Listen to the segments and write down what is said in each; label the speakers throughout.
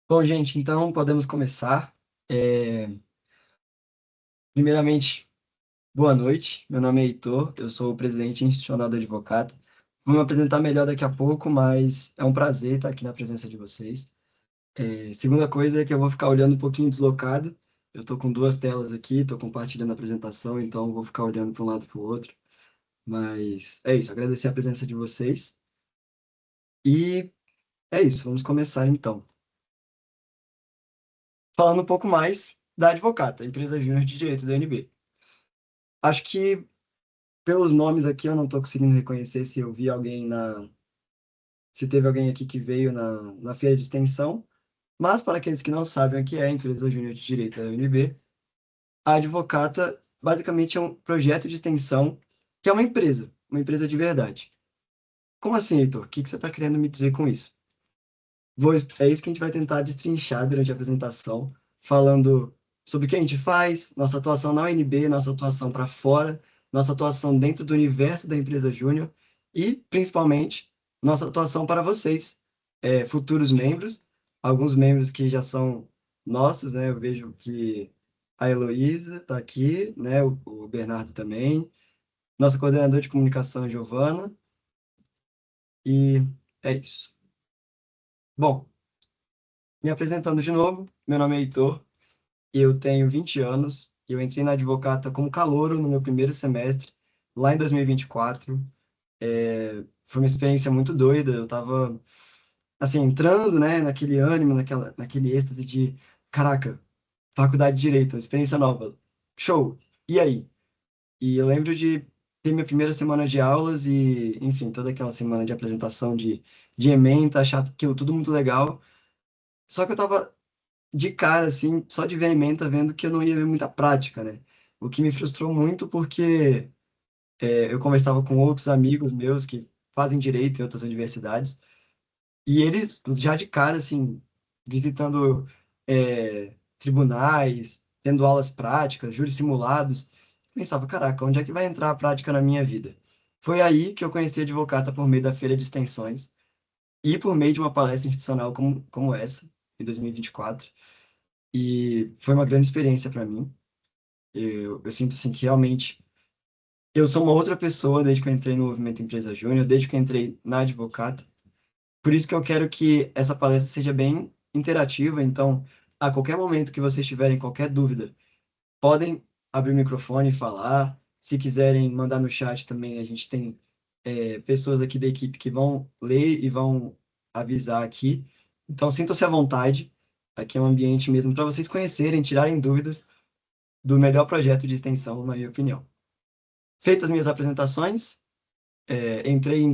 Speaker 1: Bom, gente, então podemos começar. É, Primeiramente, boa noite. Meu nome é Heitor, eu sou o presidente institucional do Advocata. Vou me apresentar melhor daqui a pouco, mas é um prazer estar aqui na presença de vocês. Segunda coisa é que eu vou ficar olhando um pouquinho deslocado. Eu estou com duas telas aqui, estou compartilhando a apresentação, então vou ficar olhando para um lado e para o outro. Mas é isso, agradecer a presença de vocês. E é isso, vamos começar então. Falando um pouco mais da Advocata, a empresa júnior de direito da UNB. Acho que pelos nomes aqui eu não estou conseguindo reconhecer se eu vi alguém se teve alguém aqui que veio na feira de extensão, mas para aqueles que não sabem o que é a empresa júnior de direito da UNB, a Advocata basicamente é um projeto de extensão que é uma empresa de verdade. Como assim, Heitor? O que que você está querendo me dizer com isso? É isso que a gente vai tentar destrinchar durante a apresentação, falando sobre o que a gente faz, nossa atuação na UNB, nossa atuação para fora, nossa atuação dentro do universo da empresa júnior e, principalmente, nossa atuação para vocês, futuros membros, alguns membros que já são nossos, né? Eu vejo que a Heloísa está aqui, né? O Bernardo também, nossa coordenadora de comunicação, Giovana, e é isso. Bom, me apresentando de novo, meu nome é Heitor. Eu tenho 20 anos. Eu entrei na Advocata como calouro no meu primeiro semestre, lá em 2024. Foi uma experiência muito doida. Eu tava, assim, entrando, né, naquele ânimo, naquele êxtase de, caraca, faculdade de Direito, uma experiência nova. Show! E aí? E eu lembro de ter minha primeira semana de aulas e, enfim, toda aquela semana de apresentação de ementa, achar aquilo tudo muito legal. Só que eu tava de cara, assim, só de ver a ementa, vendo que eu não ia ver muita prática, né? O que me frustrou muito porque eu conversava com outros amigos meus que fazem direito em outras universidades, e eles, já de cara, assim, visitando tribunais, tendo aulas práticas, júris simulados, pensava, caraca, onde é que vai entrar a prática na minha vida? Foi aí que eu conheci a Advocata por meio da feira de extensões e por meio de uma palestra institucional como essa, em 2024. E foi uma grande experiência para mim. Eu sinto assim que realmente eu sou uma outra pessoa desde que eu entrei no Movimento Empresa Júnior, desde que eu entrei na Advocata. Por isso que eu quero que essa palestra seja bem interativa. Então, a qualquer momento que vocês tiverem qualquer dúvida, podem abrir o microfone e falar. Se quiserem mandar no chat também, a gente tem pessoas aqui da equipe que vão ler e vão avisar aqui. Então, sintam-se à vontade. Aqui é um ambiente mesmo para vocês conhecerem, tirarem dúvidas do melhor projeto de extensão, na minha opinião. Feitas minhas apresentações, entrei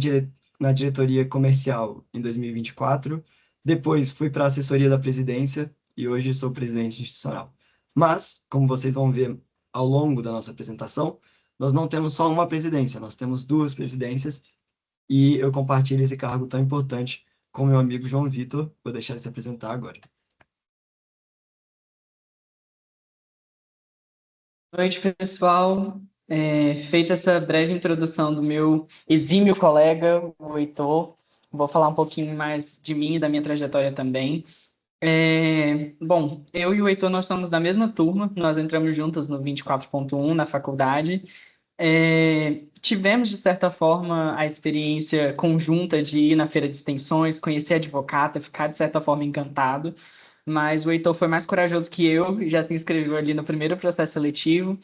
Speaker 1: na diretoria comercial em 2024, depois fui para a assessoria da presidência e hoje sou presidente institucional. Mas, como vocês vão ver ao longo da nossa apresentação, nós não temos só uma presidência, nós temos duas presidências e eu compartilho esse cargo tão importante com meu amigo João Vitor. Vou deixar ele se apresentar agora.
Speaker 2: Boa noite, pessoal. Feita essa breve introdução do meu exímio colega, o Heitor, vou falar um pouquinho mais de mim e da minha trajetória também. Bom, eu e o Heitor, nós somos da mesma turma, nós entramos juntos no 24.1 na faculdade. Tivemos, de certa forma, a experiência conjunta de ir na feira de extensões, conhecer a advogata, ficar, de certa forma, encantado. Mas o Heitor foi mais corajoso que eu, já se inscreveu ali no primeiro processo seletivo.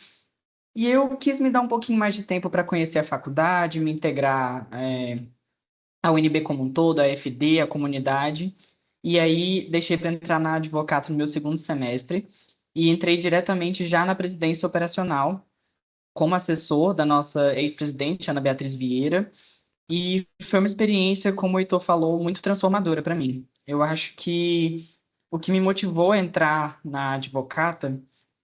Speaker 2: E eu quis me dar um pouquinho mais de tempo para conhecer a faculdade, me integrar, à UNB como um todo, à FD, à comunidade. E aí deixei para entrar na Advocato no meu segundo semestre e entrei diretamente já na presidência operacional, como assessor da nossa ex-presidente, Ana Beatriz Vieira. E foi uma experiência, como o Heitor falou, muito transformadora para mim. Eu acho que o que me motivou a entrar na Advocata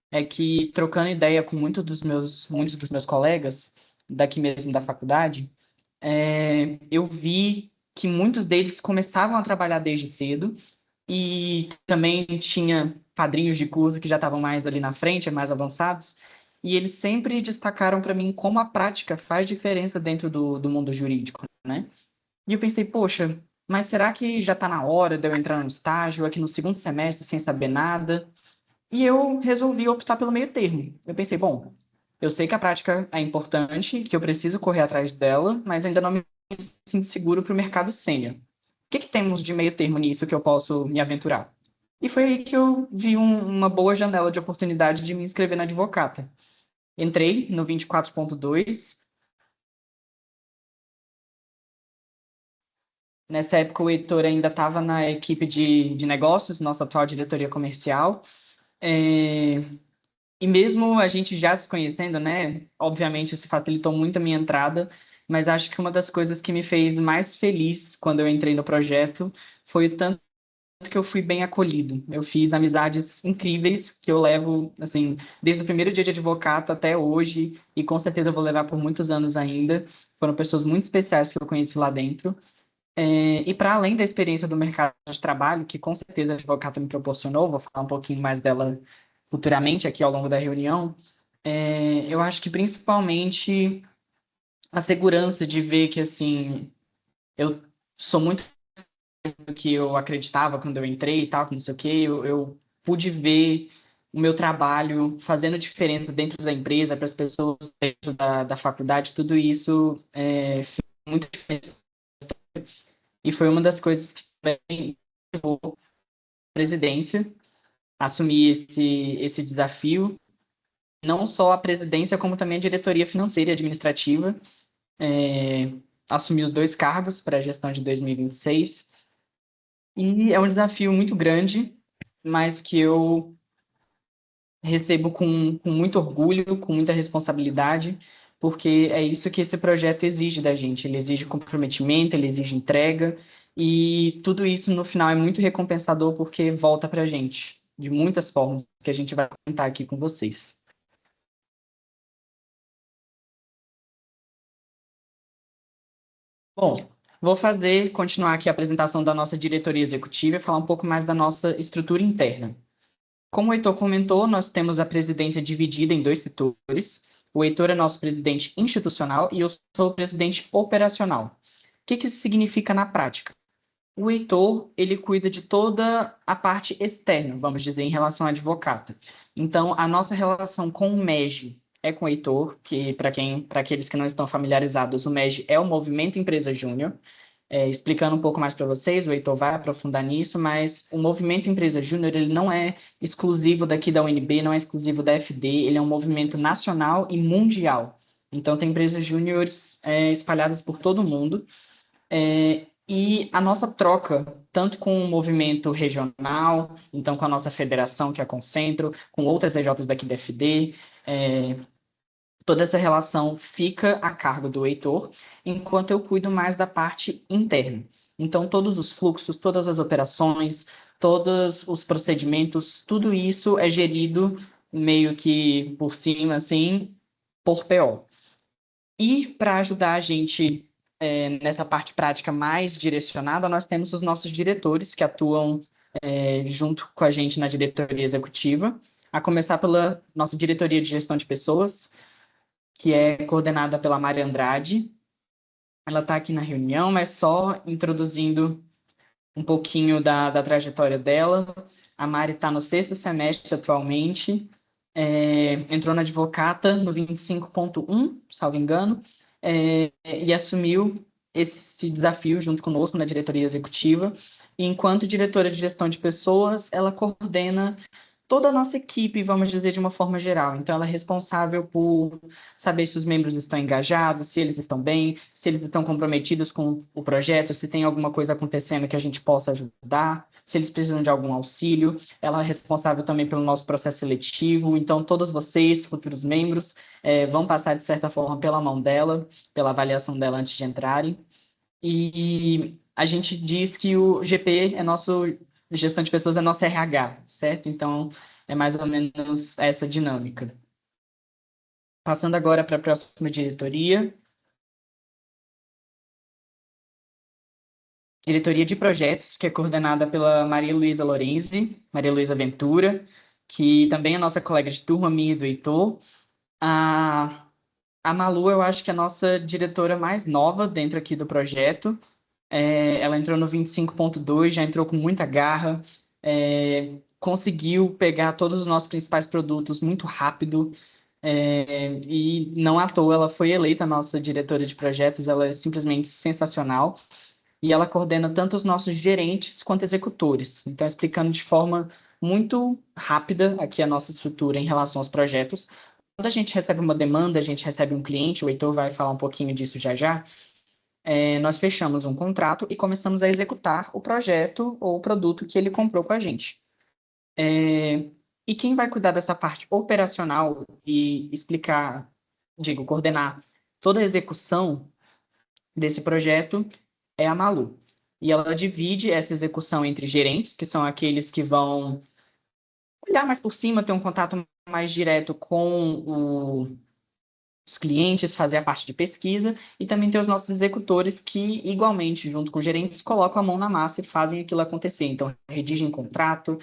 Speaker 2: é que, trocando ideia com muitos dos meus colegas, daqui mesmo da faculdade, eu vi que muitos deles começavam a trabalhar desde cedo e também tinha padrinhos de curso que já estavam mais ali na frente, mais avançados, e eles sempre destacaram para mim como a prática faz diferença dentro do mundo jurídico, né? E eu pensei, poxa, mas será que já está na hora de eu entrar no estágio aqui no segundo semestre sem saber nada? E eu resolvi optar pelo meio termo. Eu pensei, bom, eu sei que a prática é importante, que eu preciso correr atrás dela, mas ainda não me sinto seguro para o mercado sênior. O que que temos de meio termo nisso que eu posso me aventurar? E foi aí que eu vi uma boa janela de oportunidade de me inscrever na Advocata. Entrei no 24.2. Nessa época, o Heitor ainda estava na equipe de negócios, nossa atual diretoria comercial. É, E mesmo a gente já se conhecendo, né? Obviamente, isso facilitou muito a minha entrada, mas acho que uma das coisas que me fez mais feliz quando eu entrei no projeto foi o tanto que eu fui bem acolhido. Eu fiz amizades incríveis que eu levo, assim, desde o primeiro dia de advogado até hoje, e com certeza eu vou levar por muitos anos ainda. Foram pessoas muito especiais que eu conheci lá dentro. E para além da experiência do mercado de trabalho, que com certeza a advogata me proporcionou, vou falar um pouquinho mais dela futuramente aqui ao longo da reunião, eu acho que principalmente a segurança de ver que, assim, eu sou muito do que eu acreditava quando eu entrei e tal, que não sei o quê, eu pude ver o meu trabalho fazendo diferença dentro da empresa, para as pessoas dentro da faculdade, tudo isso fez muita diferença. E foi uma das coisas que também levou a presidência a assumir esse desafio, não só a presidência, como também a diretoria financeira e administrativa, é, assumir os dois cargos para a gestão de 2026. E é um desafio muito grande, mas que eu recebo com muito orgulho, com muita responsabilidade, porque é isso que esse projeto exige da gente. Ele exige comprometimento, ele exige entrega, e tudo isso no final é muito recompensador porque volta para a gente, de muitas formas, que a gente vai comentar aqui com vocês. Bom, vou continuar aqui a apresentação da nossa diretoria executiva e falar um pouco mais da nossa estrutura interna. Como o Heitor comentou, nós temos a presidência dividida em dois setores. O Heitor é nosso presidente institucional e eu sou o presidente operacional. O que que isso significa na prática? O Heitor, ele cuida de toda a parte externa, vamos dizer, em relação à advocata. Então, a nossa relação com o MEG é com o Heitor, que para aqueles que não estão familiarizados, o MEG é o Movimento Empresa Júnior. Explicando um pouco mais para vocês, o Heitor vai aprofundar nisso, mas o movimento Empresa Júnior ele não é exclusivo daqui da UNB, não é exclusivo da FD, ele é um movimento nacional e mundial. Então, tem empresas júniores espalhadas por todo o mundo. E a nossa troca, tanto com o movimento regional, então com a nossa federação, que é a Concentro, com outras EJs daqui da FD, toda essa relação fica a cargo do Heitor, enquanto eu cuido mais da parte interna. Então, todos os fluxos, todas as operações, todos os procedimentos, tudo isso é gerido meio que por cima, assim, por PO. E para ajudar a gente nessa parte prática mais direcionada, nós temos os nossos diretores que atuam junto com a gente na diretoria executiva, a começar pela nossa diretoria de gestão de pessoas, que é coordenada pela Mari Andrade. Ela está aqui na reunião, mas só introduzindo um pouquinho da trajetória dela. A Mari está no sexto semestre atualmente, entrou na Advocata no 25.1, salvo engano, e assumiu esse desafio junto conosco na diretoria executiva. E enquanto diretora de gestão de pessoas, ela coordena toda a nossa equipe, vamos dizer, de uma forma geral. Então, ela é responsável por saber se os membros estão engajados, se eles estão bem, se eles estão comprometidos com o projeto, se tem alguma coisa acontecendo que a gente possa ajudar, se eles precisam de algum auxílio. Ela é responsável também pelo nosso processo seletivo. Então, todos vocês, futuros membros, vão passar, de certa forma, pela mão dela, pela avaliação dela antes de entrarem. E a gente diz que o GP é nosso, gestão de pessoas é nosso RH, certo? Então, é mais ou menos essa dinâmica. Passando agora para a próxima diretoria. Diretoria de Projetos, que é coordenada pela Maria Luísa Lorenzi, Maria Luísa Ventura, que também é nossa colega de turma, minha e do Heitor. A Malu, eu acho que é a nossa diretora mais nova dentro aqui do projeto. Ela entrou no 25.2, já entrou com muita garra, conseguiu pegar todos os nossos principais produtos muito rápido, e não à toa ela foi eleita nossa diretora de projetos, ela é simplesmente sensacional, e ela coordena tanto os nossos gerentes quanto executores. Então, explicando de forma muito rápida aqui a nossa estrutura em relação aos projetos. Quando a gente recebe uma demanda, a gente recebe um cliente, o Heitor vai falar um pouquinho disso já já, nós fechamos um contrato e começamos a executar o projeto ou o produto que ele comprou com a gente. E quem vai cuidar dessa parte operacional e explicar, digo, coordenar toda a execução desse projeto é a Malu. E ela divide essa execução entre gerentes, que são aqueles que vão olhar mais por cima, ter um contato mais direto com os clientes, fazer a parte de pesquisa, e também ter os nossos executores que, igualmente, junto com os gerentes, colocam a mão na massa e fazem aquilo acontecer. Então, redigem contrato,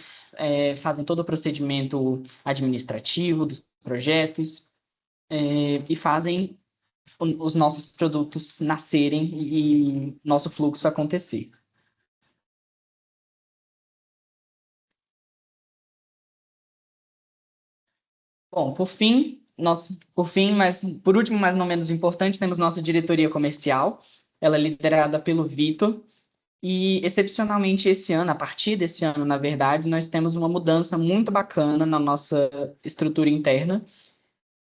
Speaker 2: fazem todo o procedimento administrativo dos projetos, e fazem os nossos produtos nascerem e nosso fluxo acontecer. Bom, por fim, mas por último, mas não menos importante, temos nossa diretoria comercial. Ela é liderada pelo Vitor. E, excepcionalmente, esse ano, a partir desse ano, na verdade, nós temos uma mudança muito bacana na nossa estrutura interna,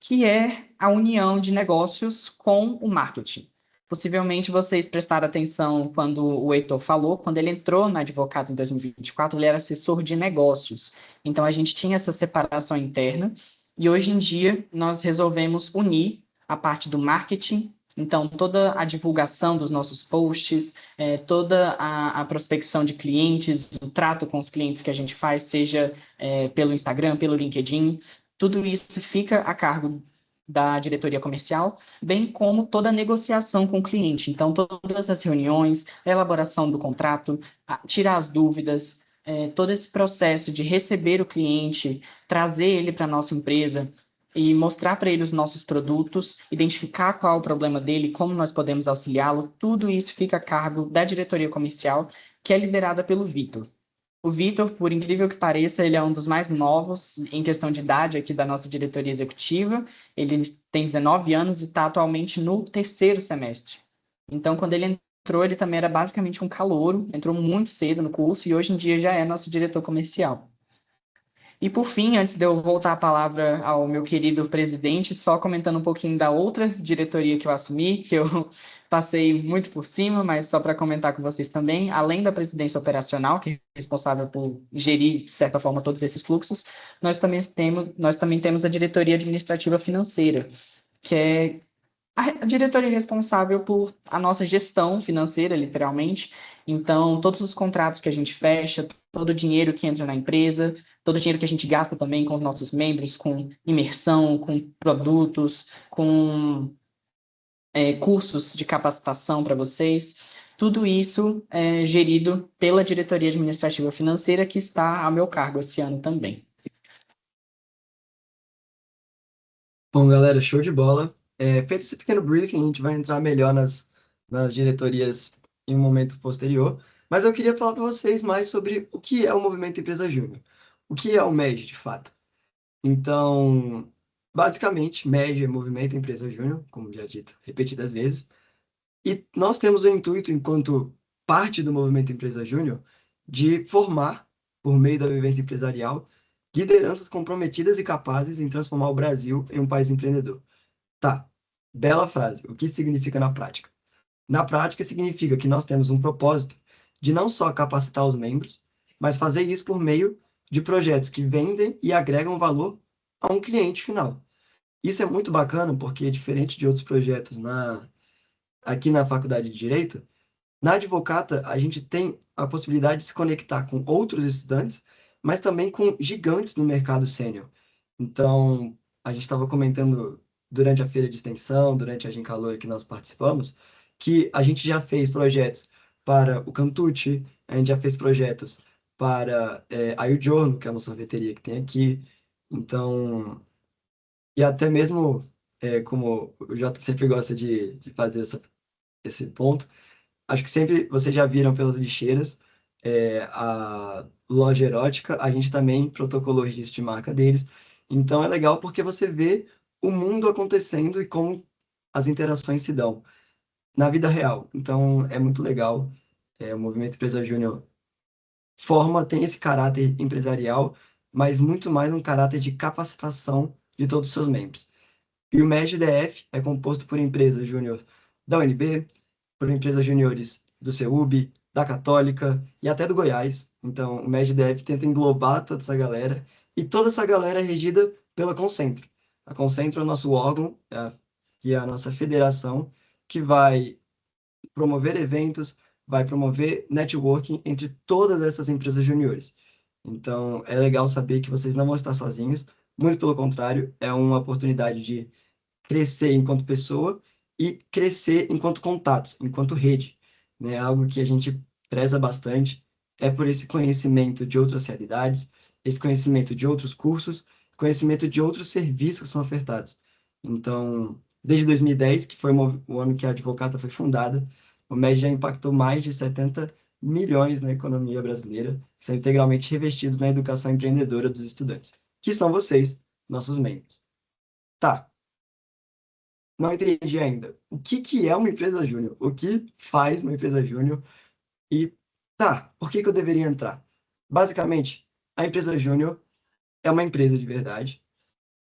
Speaker 2: que é a união de negócios com o marketing. Possivelmente vocês prestaram atenção quando o Heitor falou, quando ele entrou na Advocata em 2024, ele era assessor de negócios. Então a gente tinha essa separação interna e hoje em dia nós resolvemos unir a parte do marketing. Então, toda a divulgação dos nossos posts, toda a prospecção de clientes, o trato com os clientes que a gente faz, seja pelo Instagram, pelo LinkedIn, tudo isso fica a cargo da diretoria comercial, bem como toda a negociação com o cliente. Então, todas as reuniões, a elaboração do contrato, tirar as dúvidas, todo esse processo de receber o cliente, trazer ele para a nossa empresa e mostrar para ele os nossos produtos, identificar qual é o problema dele, como nós podemos auxiliá-lo, tudo isso fica a cargo da diretoria comercial, que é liderada pelo Vitor. O Vitor, por incrível que pareça, ele é um dos mais novos em questão de idade aqui da nossa diretoria executiva. Ele tem 19 anos e está atualmente no terceiro semestre. Então, quando ele entrou, ele também era basicamente um calouro, entrou muito cedo no curso e hoje em dia já é nosso diretor comercial. E por fim, antes de eu voltar a palavra ao meu querido presidente, só comentando um pouquinho da outra diretoria que eu assumi, que eu passei muito por cima, mas só para comentar com vocês também, além da presidência operacional, que é responsável por gerir, de certa forma, todos esses fluxos, nós também temos a diretoria administrativa financeira, que é a diretoria responsável por a nossa gestão financeira, literalmente. Então, todos os contratos que a gente fecha, todo o dinheiro que entra na empresa, todo o dinheiro que a gente gasta também com os nossos membros, com imersão, com produtos, com cursos de capacitação para vocês. Tudo isso é gerido pela diretoria administrativa financeira, que está a meu cargo esse ano também.
Speaker 1: Bom, galera, show de bola. Feito esse pequeno briefing, a gente vai entrar melhor nas diretorias em um momento posterior. Mas eu queria falar para vocês mais sobre o que é o Movimento Empresa Júnior. O que é o MEG, de fato? Então, basicamente, MEG é Movimento Empresa Júnior, como já dito repetidas vezes. E nós temos o intuito, enquanto parte do Movimento Empresa Júnior, de formar, por meio da vivência empresarial, lideranças comprometidas e capazes em transformar o Brasil em um país empreendedor. Tá, bela frase. O que significa na prática? Na prática, significa que nós temos um propósito de não só capacitar os membros, mas fazer isso por meio de projetos que vendem e agregam valor a um cliente final. Isso é muito bacana porque, diferente de outros projetos aqui na Faculdade de Direito, na Advocata a gente tem a possibilidade de se conectar com outros estudantes, mas também com gigantes no mercado sênior. Então, a gente estava comentando durante a feira de extensão, durante a Gincalor que nós participamos, que a gente já fez projetos para o Cantucci, a gente já fez projetos para a Il Giorno, que é uma sorveteria que tem aqui. Então, e até mesmo, como o Jota sempre gosta de fazer esse ponto, Acho que sempre vocês já viram pelas lixeiras, a loja erótica, a gente também protocolou o registro de marca deles. Então é legal porque você vê o mundo acontecendo e como as interações se dão na vida real. Então é muito legal. O Movimento Empresa Júnior tem esse caráter empresarial, mas muito mais um caráter de capacitação de todos os seus membros. E o MEG-DF é composto por empresas júnior da UNB, por empresas júniores do CEUB, da Católica e até do Goiás. Então, o MEG-DF tenta englobar toda essa galera, e toda essa galera é regida pela Concentro. A Concentro é o nosso órgão, que é a nossa federação, que vai promover eventos, vai promover networking entre todas essas empresas juniores. Então, é legal saber que vocês não vão estar sozinhos, muito pelo contrário, é uma oportunidade de crescer enquanto pessoa e crescer enquanto contatos, enquanto rede, né? Algo que a gente preza bastante é por esse conhecimento de outras realidades, esse conhecimento de outros cursos, conhecimento de outros serviços que são ofertados. Então, desde 2010, que foi o ano que a Advocata foi fundada, o MED já impactou mais de 70 milhões na economia brasileira, que são integralmente revestidos na educação empreendedora dos estudantes, que são vocês, nossos membros. Tá, não entendi ainda. O que que é uma empresa júnior? O que faz uma empresa júnior? E tá, por que que eu deveria entrar? Basicamente, a empresa júnior é uma empresa de verdade,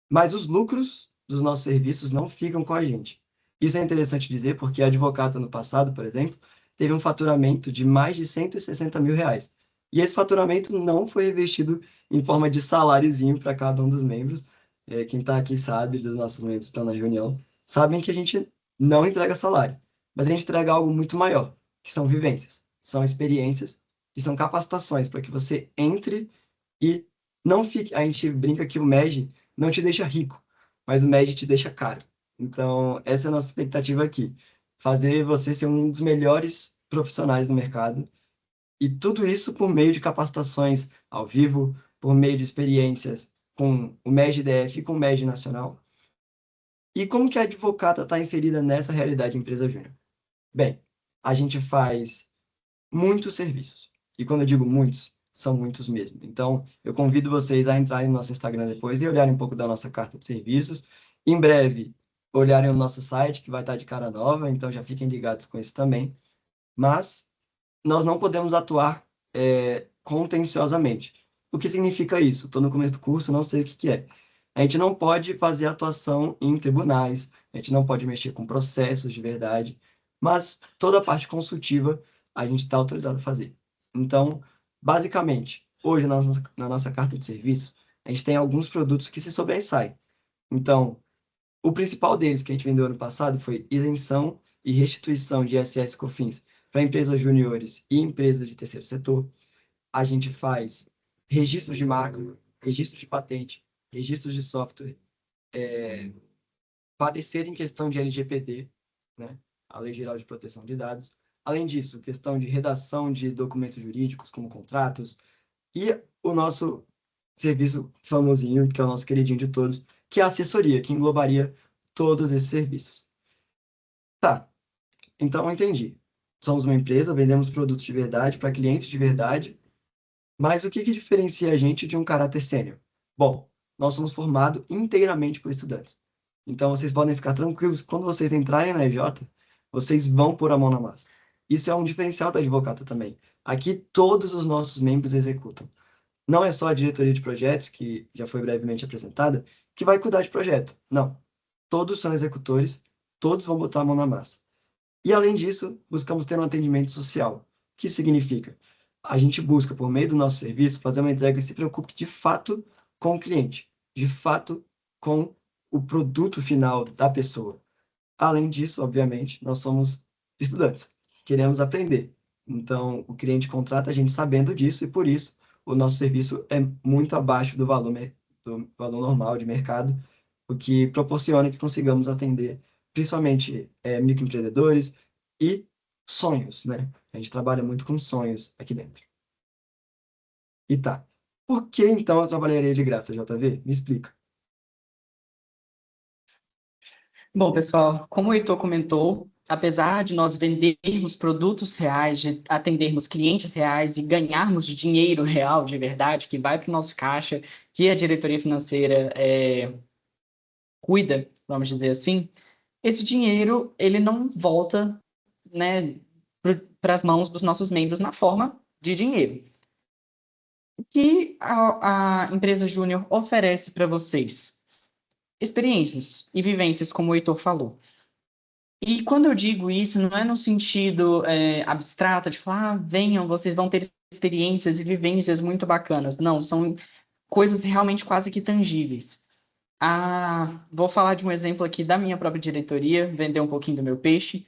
Speaker 1: mas os lucros dos nossos serviços não ficam com a gente. Isso é interessante dizer porque a Advocata no passado, por exemplo, teve um faturamento de mais de 160 mil reais. E esse faturamento não foi revestido em forma de saláriozinho para cada um dos membros. Quem está aqui sabe, dos nossos membros que estão na reunião, sabem que a gente não entrega salário, mas a gente entrega algo muito maior, que são vivências, são experiências e são capacitações para que você entre e não fique. A gente brinca que o MEG não te deixa rico, mas o MED te deixa caro. Então, essa é a nossa expectativa aqui. Fazer você ser um dos melhores profissionais do mercado. E tudo isso por meio de capacitações ao vivo, por meio de experiências com o MEG-DF e com o MEG Nacional. E como que a Advocata está inserida nessa realidade empresa júnior? Bem, a gente faz muitos serviços. E quando eu digo muitos, são muitos mesmo. Então, eu convido vocês a entrarem no nosso Instagram depois e olharem um pouco da nossa carta de serviços. Em breve, olharem o nosso site, que vai estar de cara nova, então já fiquem ligados com isso também. Mas nós não podemos atuar contenciosamente. O que significa isso? Estou no começo do curso, não sei o que que é. A gente não pode fazer atuação em tribunais, a gente não pode mexer com processos de verdade, mas toda a parte consultiva a gente está autorizado a fazer. Então, basicamente, hoje na nossa carta de serviços, a gente tem alguns produtos que se sobressaem. Então, o principal deles que a gente vendeu ano passado foi isenção e restituição de ISS/COFINS para empresas juniores e empresas de terceiro setor. A gente faz registros de marca, registros de patente, registros de software, parecer em questão de LGPD, né? A Lei Geral de Proteção de Dados. Além disso, questão de redação de documentos jurídicos, como contratos, e o nosso serviço famosinho, que é o nosso queridinho de todos, que é a assessoria, que englobaria todos esses serviços. Tá, então eu entendi. Somos uma empresa, vendemos produtos de verdade para clientes de verdade, mas o que que diferencia a gente de um caráter sênior? Bom, nós somos formados inteiramente por estudantes. Então vocês podem ficar tranquilos que quando vocês entrarem na EJ, vocês vão pôr a mão na massa. Isso é um diferencial da Advocata também. Aqui todos os nossos membros executam. Não é só a diretoria de projetos, que já foi brevemente apresentada, que vai cuidar de projeto. Não. Todos são executores, todos vão botar a mão na massa. E, além disso, buscamos ter um atendimento social. O que significa? A gente busca, por meio do nosso serviço, fazer uma entrega que se preocupe de fato com o cliente, de fato com o produto final da pessoa. Além disso, obviamente, nós somos estudantes, queremos aprender. Então, o cliente contrata a gente sabendo disso e, por isso, o nosso serviço é muito abaixo do valor normal de mercado, o que proporciona que consigamos atender principalmente microempreendedores e sonhos, né? A gente trabalha muito com sonhos aqui dentro. E tá. Por que então eu trabalharia de graça, JV? Me explica.
Speaker 2: Bom, pessoal, como o Heitor comentou, apesar de nós vendermos produtos reais, de atendermos clientes reais e ganharmos de dinheiro real, de verdade, que vai para o nosso caixa, que a diretoria financeira cuida, vamos dizer assim, esse dinheiro ele não volta, né, para as mãos dos nossos membros na forma de dinheiro. O que a empresa Júnior oferece para vocês? Experiências e vivências, como o Heitor falou. E quando eu digo isso, não é no sentido abstrato de falar, venham, vocês vão ter experiências e vivências muito bacanas. Não, são coisas realmente quase que tangíveis. Vou falar de um exemplo aqui da minha própria diretoria, vender um pouquinho do meu peixe.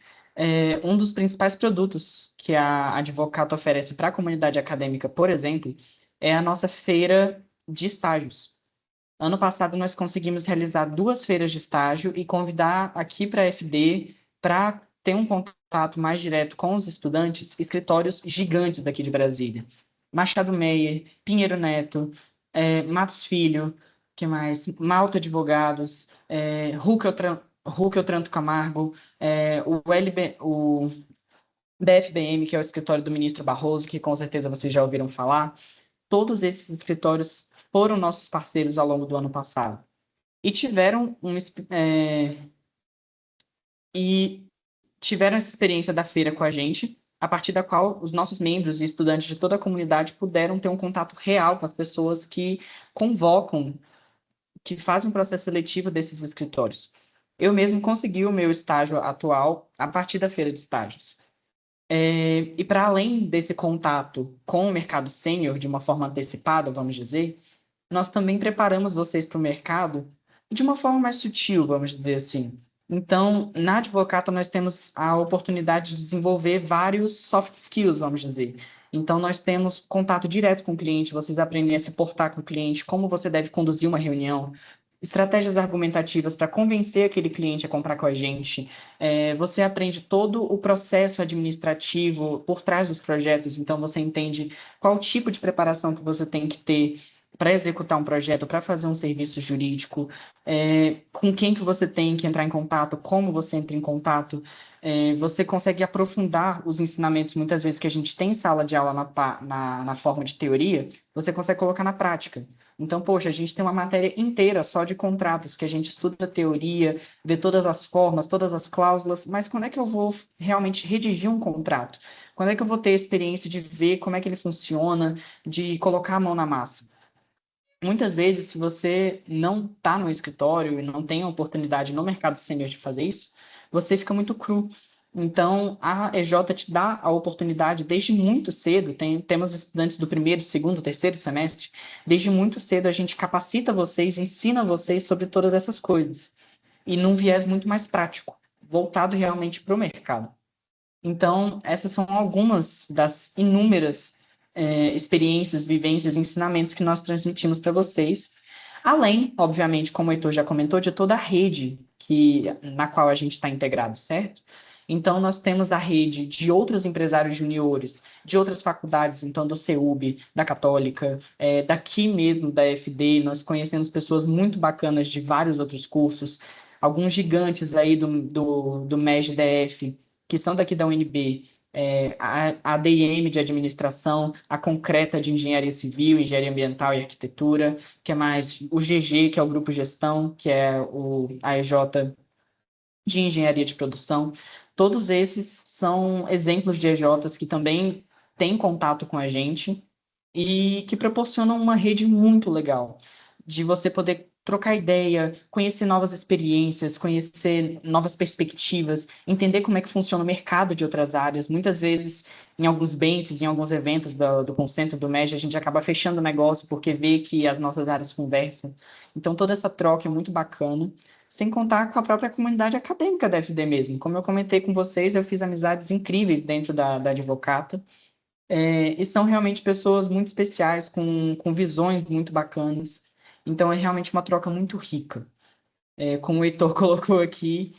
Speaker 2: Um dos principais produtos que a Advocato oferece para a comunidade acadêmica, por exemplo, é a nossa feira de estágios. Ano passado, nós conseguimos realizar 2 feiras de estágio e convidar aqui para a FD para ter um contato mais direto com os estudantes, escritórios gigantes daqui de Brasília. Machado Meyer, Pinheiro Neto, Matos Filho, que mais? Malta Advogados, Huckeltranto Camargo, o BFBM, que é o escritório do ministro Barroso, que com certeza vocês já ouviram falar. Todos esses escritórios foram nossos parceiros ao longo do ano passado e e tiveram essa experiência da feira com a gente, a partir da qual os nossos membros e estudantes de toda a comunidade puderam ter um contato real com as pessoas que convocam, que fazem o processo seletivo desses escritórios. Eu mesmo consegui o meu estágio atual a partir da feira de estágios. E para além desse contato com o mercado sênior de uma forma antecipada, vamos dizer, nós também preparamos vocês para o mercado de uma forma mais sutil, vamos dizer assim. Então, na Advocata, nós temos a oportunidade de desenvolver vários soft skills, vamos dizer. Então, nós temos contato direto com o cliente, vocês aprendem a se portar com o cliente, como você deve conduzir uma reunião, estratégias argumentativas para convencer aquele cliente a comprar com a gente. Você aprende todo o processo administrativo por trás dos projetos, então você entende qual tipo de preparação que você tem que ter para executar um projeto, para fazer um serviço jurídico, com quem que você tem que entrar em contato, como você entra em contato, você consegue aprofundar os ensinamentos, muitas vezes, que a gente tem em sala de aula na forma de teoria, você consegue colocar na prática. Então, poxa, a gente tem uma matéria inteira só de contratos, que a gente estuda a teoria, vê todas as formas, todas as cláusulas, mas quando é que eu vou realmente redigir um contrato? Quando é que eu vou ter a experiência de ver como é que ele funciona, de colocar a mão na massa? Muitas vezes, se você não está no escritório e não tem a oportunidade no mercado sênior de fazer isso, você fica muito cru. Então, a EJ te dá a oportunidade desde muito cedo, temos estudantes do primeiro, segundo, terceiro semestre, desde muito cedo a gente capacita vocês, ensina vocês sobre todas essas coisas, e num viés muito mais prático, voltado realmente para o mercado. Então, essas são algumas das inúmeras experiências, vivências, ensinamentos que nós transmitimos para vocês, além, obviamente, como o Heitor já comentou, de toda a rede na qual a gente está integrado, certo? Então, nós temos a rede de outros empresários juniores, de outras faculdades, então, do CEUB, da Católica, daqui mesmo, da FD, nós conhecemos pessoas muito bacanas de vários outros cursos, alguns gigantes aí do MEG-DF, que são daqui da UNB, a ADM de administração, a Concreta de engenharia civil, engenharia ambiental e arquitetura, que é mais o GG, que é o grupo gestão, que é a EJ de engenharia de produção. Todos esses são exemplos de EJs que também têm contato com a gente e que proporcionam uma rede muito legal de você poder trocar ideia, conhecer novas experiências, conhecer novas perspectivas, entender como é que funciona o mercado de outras áreas. Muitas vezes, em alguns benches, em alguns eventos do Concentro, do MEG, a gente acaba fechando o negócio porque vê que as nossas áreas conversam. Então, toda essa troca é muito bacana, sem contar com a própria comunidade acadêmica da FD mesmo. Como eu comentei com vocês, eu fiz amizades incríveis dentro da Advocata, e são realmente pessoas muito especiais, com visões muito bacanas. Então, é realmente uma troca muito rica. Como o Heitor colocou aqui,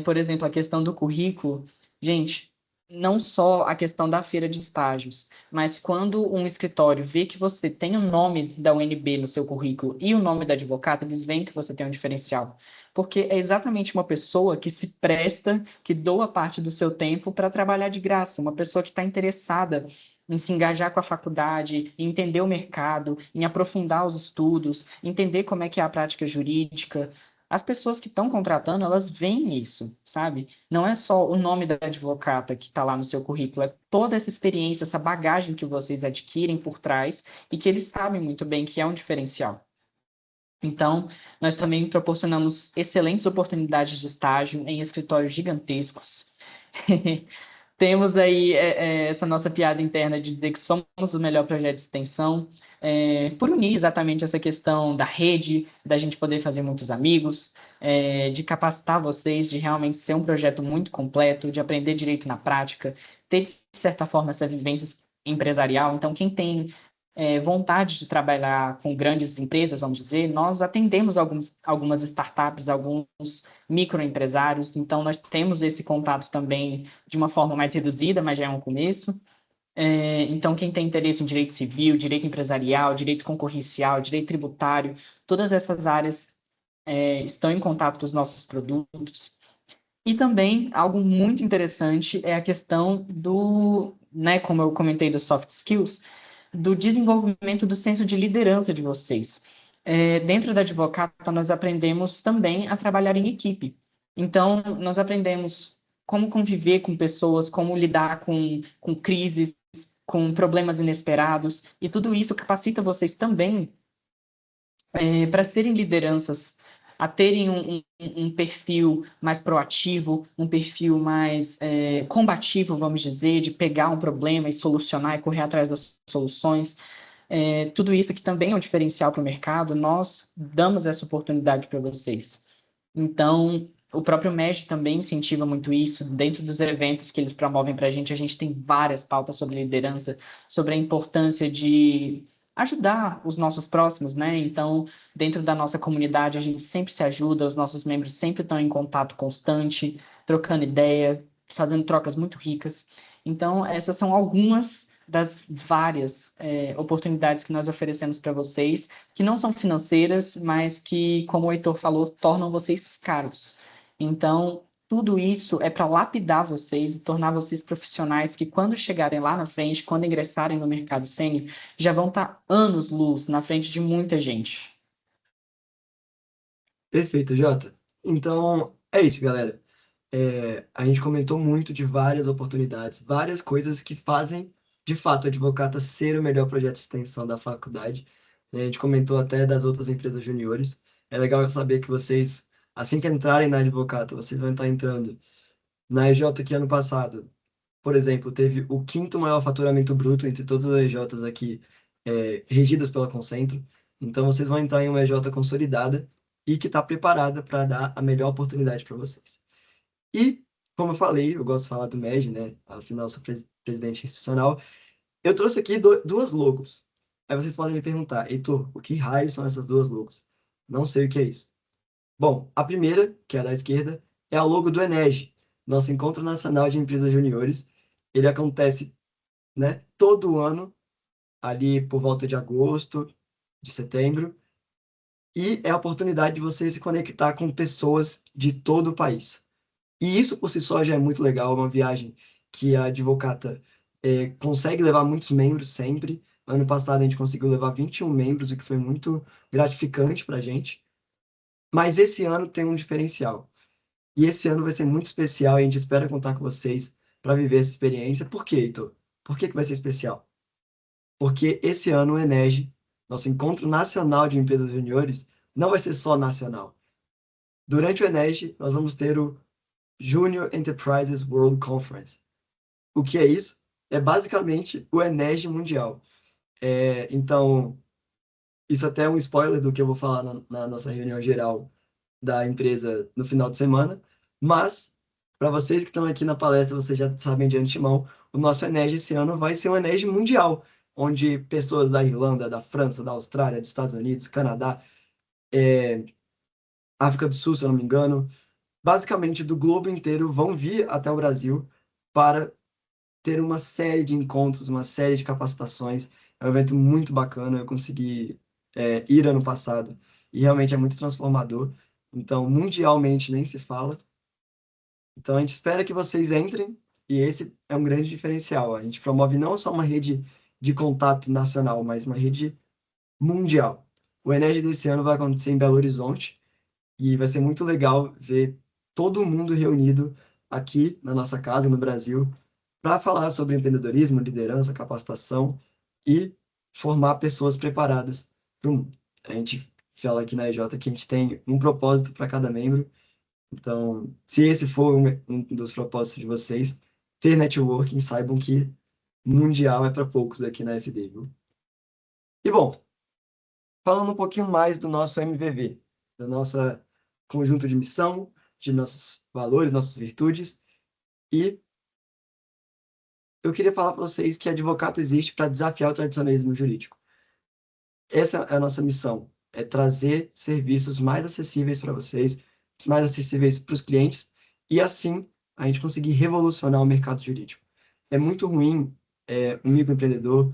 Speaker 2: por exemplo, a questão do currículo. Gente, não só a questão da feira de estágios, mas quando um escritório vê que você tem o nome da UNB no seu currículo e o nome da advogata, eles veem que você tem um diferencial. Porque é exatamente uma pessoa que se presta, que doa parte do seu tempo para trabalhar de graça, uma pessoa que está interessada em se engajar com a faculdade, em entender o mercado, em aprofundar os estudos, entender como é que é a prática jurídica. As pessoas que estão contratando, elas veem isso, sabe? Não é só o nome da advogata que está lá no seu currículo, é toda essa experiência, essa bagagem que vocês adquirem por trás e que eles sabem muito bem que é um diferencial. Então, nós também proporcionamos excelentes oportunidades de estágio em escritórios gigantescos. Temos aí essa nossa piada interna de dizer que somos o melhor projeto de extensão, por unir exatamente essa questão da rede, da gente poder fazer muitos amigos, de capacitar vocês, de realmente ser um projeto muito completo, de aprender direito na prática, ter, de certa forma, essa vivência empresarial. Então, quem tem vontade de trabalhar com grandes empresas, vamos dizer, nós atendemos algumas startups, alguns microempresários, então nós temos esse contato também de uma forma mais reduzida, mas já é um começo. Então, quem tem interesse em direito civil, direito empresarial, direito concorrencial, direito tributário, todas essas áreas estão em contato com os nossos produtos. E também algo muito interessante é a questão do, né, como eu comentei dos soft skills, do desenvolvimento do senso de liderança de vocês. Dentro da Advocata, nós aprendemos também a trabalhar em equipe. Então, nós aprendemos como conviver com pessoas, como lidar com crises, com problemas inesperados, e tudo isso capacita vocês também para serem lideranças, a terem um perfil mais proativo, um perfil mais combativo, vamos dizer, de pegar um problema e solucionar e correr atrás das soluções. Tudo isso que também é um diferencial para o mercado, nós damos essa oportunidade para vocês. Então, o próprio MEG também incentiva muito isso. Dentro dos eventos que eles promovem para a gente tem várias pautas sobre liderança, sobre a importância de ajudar os nossos próximos, né? Então, dentro da nossa comunidade, a gente sempre se ajuda, os nossos membros sempre estão em contato constante, trocando ideia, fazendo trocas muito ricas. Então, essas são algumas das várias oportunidades que nós oferecemos para vocês que não são financeiras, mas que, como o Heitor falou, tornam vocês caros. Então, tudo isso é para lapidar vocês e tornar vocês profissionais que, quando chegarem lá na frente, quando ingressarem no mercado sênior, já vão estar anos-luz na frente de muita gente.
Speaker 1: Perfeito, Jota. Então, é isso, galera. A gente comentou muito de várias oportunidades, várias coisas que fazem, de fato, a Advocata ser o melhor projeto de extensão da faculdade. Né? A gente comentou até das outras empresas juniores. É legal saber que vocês, assim que entrarem na Advocata, vocês vão estar entrando na EJ que ano passado, por exemplo, teve o quinto maior faturamento bruto entre todas as EJs aqui, regidas pela Concentro. Então, vocês vão entrar em uma EJ consolidada e que está preparada para dar a melhor oportunidade para vocês. E, como eu falei, eu gosto de falar do MEG, né? Afinal, eu sou presidente institucional. Eu trouxe aqui duas logos. Aí vocês podem me perguntar, Heitor, o que raios são essas duas logos? Não sei o que é isso. Bom, a primeira, que é a da esquerda, é a logo do Eneg, nosso Encontro Nacional de Empresas Juniores. Ele acontece, né, todo ano, ali por volta de agosto, de setembro, e é a oportunidade de você se conectar com pessoas de todo o país. E isso por si só já é muito legal, é uma viagem que a Advocata consegue levar muitos membros sempre. Ano passado a gente conseguiu levar 21 membros, o que foi muito gratificante para a gente. Mas esse ano tem um diferencial. E esse ano vai ser muito especial e a gente espera contar com vocês para viver essa experiência. Por quê, Heitor? Por que que vai ser especial? Porque esse ano o Enege, nosso Encontro Nacional de Empresas Juniores, não vai ser só nacional. Durante o Enege, nós vamos ter o Junior Enterprises World Conference. O que é isso? É basicamente o Enege Mundial. Então, isso até é um spoiler do que eu vou falar na nossa reunião geral da empresa no final de semana, mas para vocês que estão aqui na palestra, vocês já sabem de antemão, o nosso Enege esse ano vai ser um Enege mundial, onde pessoas da Irlanda, da França, da Austrália, dos Estados Unidos, Canadá, África do Sul, se eu não me engano, basicamente do globo inteiro vão vir até o Brasil para ter uma série de encontros, uma série de capacitações. É um evento muito bacana. Eu consegui ir ano passado e realmente é muito transformador. Então, mundialmente nem se fala. Então, a gente espera que vocês entrem e esse é um grande diferencial. A gente promove não só uma rede de contato nacional, mas uma rede mundial. O Enerd desse ano vai acontecer em Belo Horizonte e vai ser muito legal ver todo mundo reunido aqui na nossa casa, no Brasil, para falar sobre empreendedorismo, liderança, capacitação e formar pessoas preparadas para o mundo. A gente fala aqui na EJ que a gente tem um propósito para cada membro. Então, se esse for um dos propósitos de vocês, ter networking, saibam que mundial é para poucos aqui na FD, viu? E bom, falando um pouquinho mais do nosso MVV, da nossa conjunto de missão, de nossos valores, nossas virtudes, e eu queria falar para vocês que advocato existe para desafiar o tradicionalismo jurídico. Essa é a nossa missão, é trazer serviços mais acessíveis para vocês, mais acessíveis para os clientes, e assim a gente conseguir revolucionar o mercado jurídico. É muito ruim um microempreendedor,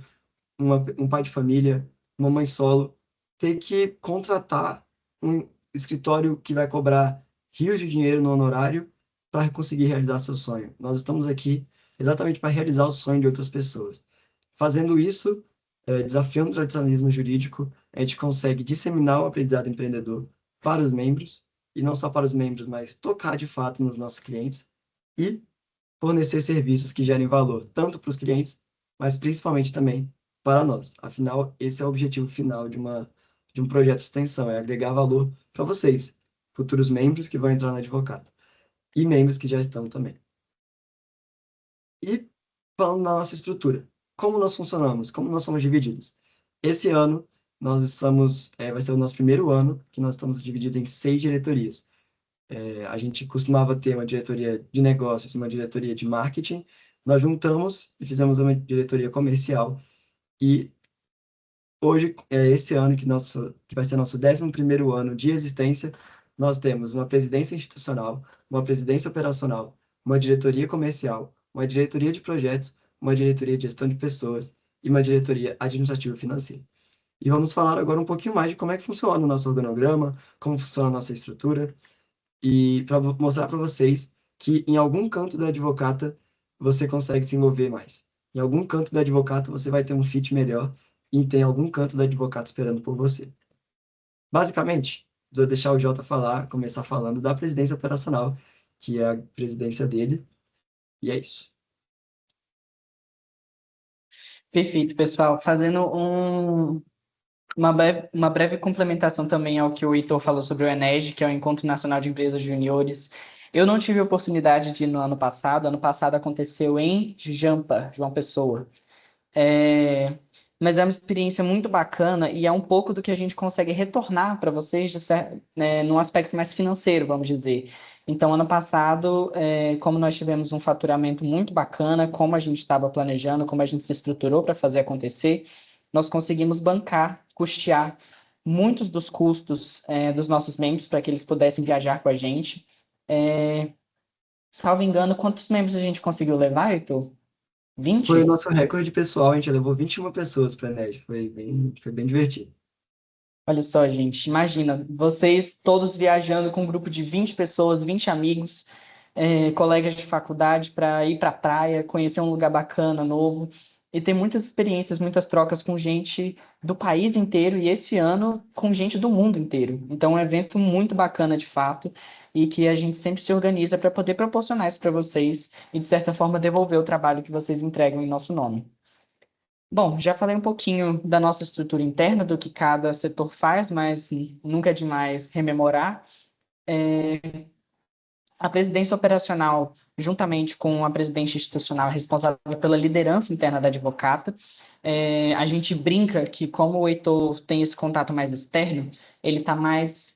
Speaker 1: um pai de família, uma mãe solo, ter que contratar um escritório que vai cobrar rios de dinheiro no honorário para conseguir realizar seu sonho. Nós estamos aqui exatamente para realizar o sonho de outras pessoas. Fazendo isso, desafiando o tradicionalismo jurídico, a gente consegue disseminar o aprendizado empreendedor para os membros, e não só para os membros, mas tocar de fato nos nossos clientes e fornecer serviços que gerem valor tanto para os clientes, mas principalmente também para nós. Afinal, esse é o objetivo final de um projeto de extensão, é agregar valor para vocês, futuros membros que vão entrar na advogata, e membros que já estão também. E falando na nossa estrutura, como nós funcionamos, como nós somos divididos. Esse ano, vai ser o nosso primeiro ano que nós estamos divididos em 6 diretorias. A gente costumava ter uma diretoria de negócios, uma diretoria de marketing. Nós juntamos e fizemos uma diretoria comercial. E hoje, esse ano que vai ser nosso 11º ano de existência, nós temos uma presidência institucional, uma presidência operacional, uma diretoria comercial, uma diretoria de projetos, uma diretoria de gestão de pessoas e uma diretoria administrativa financeira. E vamos falar agora um pouquinho mais de como é que funciona o nosso organograma, como funciona a nossa estrutura, e para mostrar para vocês que em algum canto da advocata você consegue se envolver mais. Em algum canto da advocata você vai ter um fit melhor e tem algum canto da advocata esperando por você. Basicamente, vou deixar o Jota falar, começar falando da presidência operacional, que é a presidência dele, e é isso.
Speaker 2: Perfeito, pessoal. Fazendo uma breve complementação também ao que o Heitor falou sobre o ENED, que é o Encontro Nacional de Empresas Juniores. Eu não tive a oportunidade de ir no ano passado. Ano passado aconteceu em Jampa, João Pessoa. Mas é uma experiência muito bacana e é um pouco do que a gente consegue retornar para vocês num aspecto mais financeiro, vamos dizer. Então, ano passado, como nós tivemos um faturamento muito bacana, como a gente estava planejando, como a gente se estruturou para fazer acontecer, nós conseguimos bancar, custear muitos dos custos dos nossos membros para que eles pudessem viajar com a gente. Salvo engano, quantos membros a gente conseguiu levar, Heitor?
Speaker 1: Foi o
Speaker 2: 20?
Speaker 1: nosso recorde pessoal, a gente levou 21 pessoas para a NED, foi bem divertido.
Speaker 2: Olha só, gente, imagina, vocês todos viajando com um grupo de 20 pessoas, 20 amigos, colegas de faculdade, para ir para a praia, conhecer um lugar bacana, novo, e ter muitas experiências, muitas trocas com gente do país inteiro, e esse ano com gente do mundo inteiro. Então, é um evento muito bacana, de fato, e que a gente sempre se organiza para poder proporcionar isso para vocês e, de certa forma, devolver o trabalho que vocês entregam em nosso nome. Bom, já falei um pouquinho da nossa estrutura interna, do que cada setor faz, mas nunca é demais rememorar. A presidência operacional, juntamente com a presidência institucional responsável pela liderança interna da advocata, a gente brinca que, como o Heitor tem esse contato mais externo, ele está mais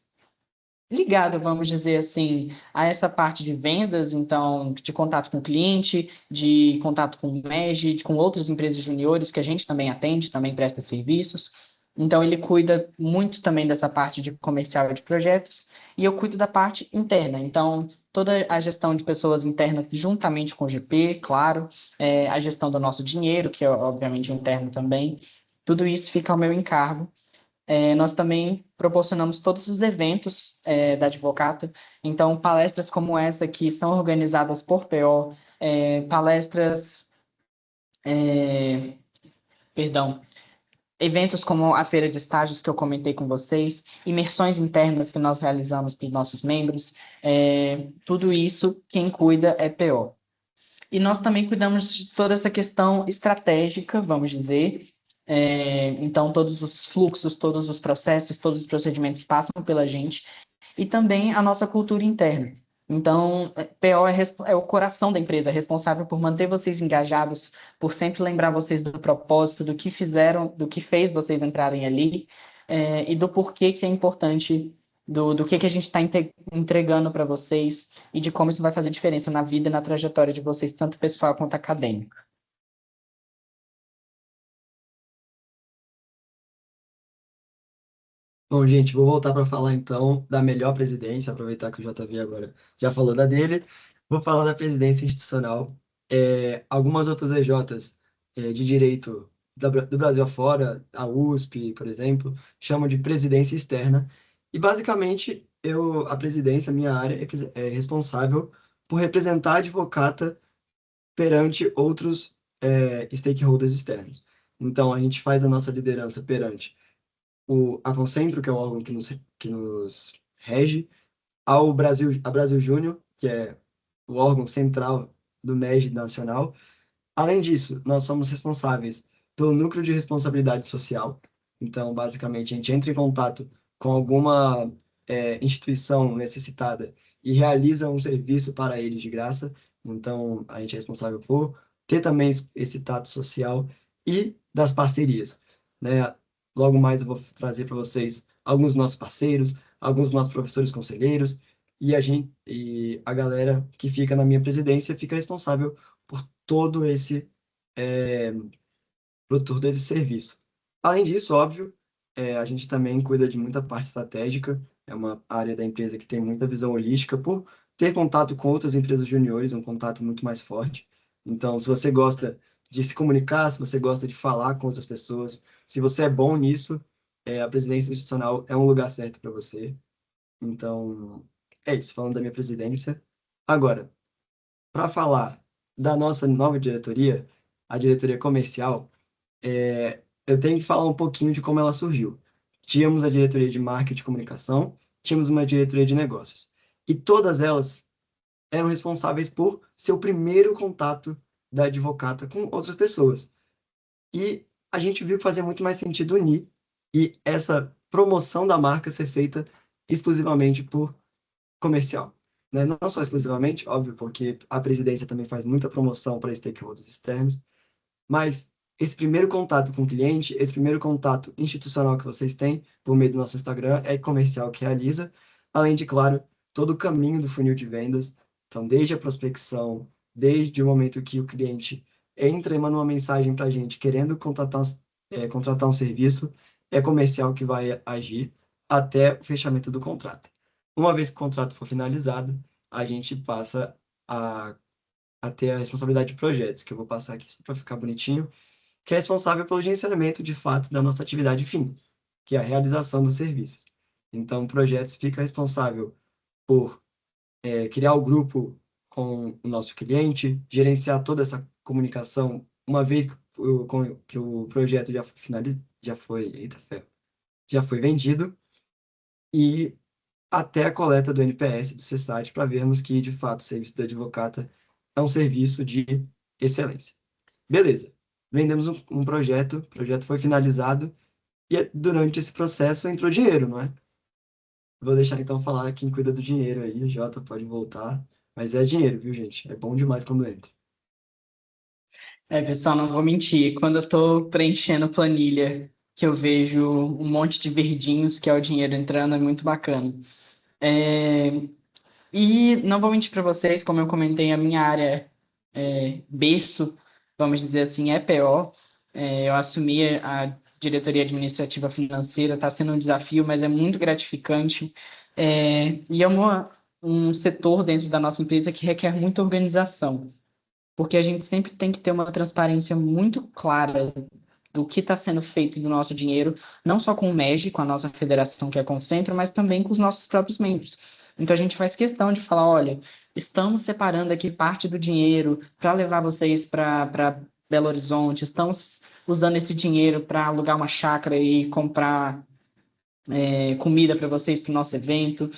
Speaker 2: ligado, vamos dizer assim, a essa parte de vendas, então, de contato com o cliente, de contato com o MEG, com outras empresas juniores que a gente também atende, também presta serviços. Então, ele cuida muito também dessa parte de comercial e de projetos, e eu cuido da parte interna. Então, toda a gestão de pessoas internas juntamente com o GP, claro, a gestão do nosso dinheiro, que é obviamente interno também, tudo isso fica ao meu encargo. Nós também proporcionamos todos os eventos da Advocata, então palestras como essa que são organizadas por PO, palestras, perdão, eventos como a feira de estágios que eu comentei com vocês, imersões internas que nós realizamos para os nossos membros, tudo isso quem cuida é PO. E nós também cuidamos de toda essa questão estratégica, vamos dizer. Então, todos os fluxos, todos os processos, todos os procedimentos passam pela gente. E também a nossa cultura interna. Então, PO é o coração da empresa, é responsável por manter vocês engajados, por sempre lembrar vocês do propósito, do que fizeram, do que fez vocês entrarem ali, e do porquê que é importante, do que a gente está entregando para vocês e de como isso vai fazer diferença na vida e na trajetória de vocês, tanto pessoal quanto acadêmica.
Speaker 1: Bom, gente, vou voltar para falar então da melhor presidência, aproveitar que o JV agora já falou da dele. Vou falar da presidência institucional. Algumas outras EJs de direito do Brasil afora, a USP, por exemplo, chamam de presidência externa. E basicamente, a presidência, minha área, é responsável por representar a advocata perante outros stakeholders externos. Então, a gente faz a nossa liderança perante a Concentro, que é o órgão que nos rege, a Brasil Júnior, que é o órgão central do MEG nacional. Além disso, nós somos responsáveis pelo núcleo de responsabilidade social. Então, basicamente, a gente entra em contato com alguma instituição necessitada e realiza um serviço para eles de graça. Então, a gente é responsável por ter também esse tato social e das parcerias, né? Logo mais eu vou trazer para vocês alguns dos nossos parceiros, alguns dos nossos professores conselheiros e a galera que fica na minha presidência fica responsável por todo é, por todo esse serviço. Além disso, óbvio, a gente também cuida de muita parte estratégica, é uma área da empresa que tem muita visão holística, por ter contato com outras empresas juniores, um contato muito mais forte. Então, se você gosta de se comunicar, se você gosta de falar com outras pessoas, se você é bom nisso, a presidência institucional é um lugar certo para você. Então, é isso, falando da minha presidência. Agora, para falar da nossa nova diretoria, a diretoria comercial, eu tenho que falar um pouquinho de como ela surgiu. Tínhamos a diretoria de marketing e comunicação, tínhamos uma diretoria de negócios. E todas elas eram responsáveis por ser o primeiro contato da advocata com outras pessoas. E a gente viu que fazia muito mais sentido unir e essa promoção da marca ser feita exclusivamente por comercial. Né? Não só exclusivamente, óbvio, porque a presidência também faz muita promoção para stakeholders externos, mas esse primeiro contato com o cliente, esse primeiro contato institucional que vocês têm por meio do nosso Instagram é comercial que realiza, além de, claro, todo o caminho do funil de vendas. Então, desde a prospecção, desde o momento que o cliente entra e manda uma mensagem para a gente querendo contratar um serviço, é comercial que vai agir até o fechamento do contrato. Uma vez que o contrato for finalizado, a gente passa a ter a responsabilidade de projetos, que eu vou passar aqui só para ficar bonitinho, que é responsável pelo gerenciamento de fato da nossa atividade fim, que é a realização dos serviços. Então, projetos fica responsável por criar o grupo com o nosso cliente, gerenciar toda essa comunicação, uma vez que o projeto já já foi, eita fé, já foi vendido, e até a coleta do NPS do CSAT para vermos que, de fato, o serviço da advocata é um serviço de excelência. Beleza. Vendemos um projeto, o projeto foi finalizado e durante esse processo entrou dinheiro, não é? Vou deixar então falar quem cuida do dinheiro aí, Jota pode voltar, mas é dinheiro, viu, gente? É bom demais quando entra.
Speaker 2: Pessoal, não vou mentir, quando eu estou preenchendo planilha, que eu vejo um monte de verdinhos, que é o dinheiro entrando, é muito bacana. É, E não vou mentir para vocês, como eu comentei, a minha área berço, vamos dizer assim, é PO. Eu assumi a diretoria administrativa financeira, está sendo um desafio, mas é muito gratificante. E é uma um setor dentro da nossa empresa que requer muita organização, porque a gente sempre tem que ter uma transparência muito clara do que está sendo feito do nosso dinheiro, não só com o MEG, com a nossa federação que é a Concentro, mas também com os nossos próprios membros. Então a gente faz questão de falar, olha, estamos separando aqui parte do dinheiro para levar vocês para Belo Horizonte, estamos usando esse dinheiro para alugar uma chácara e comprar comida para vocês para o nosso evento,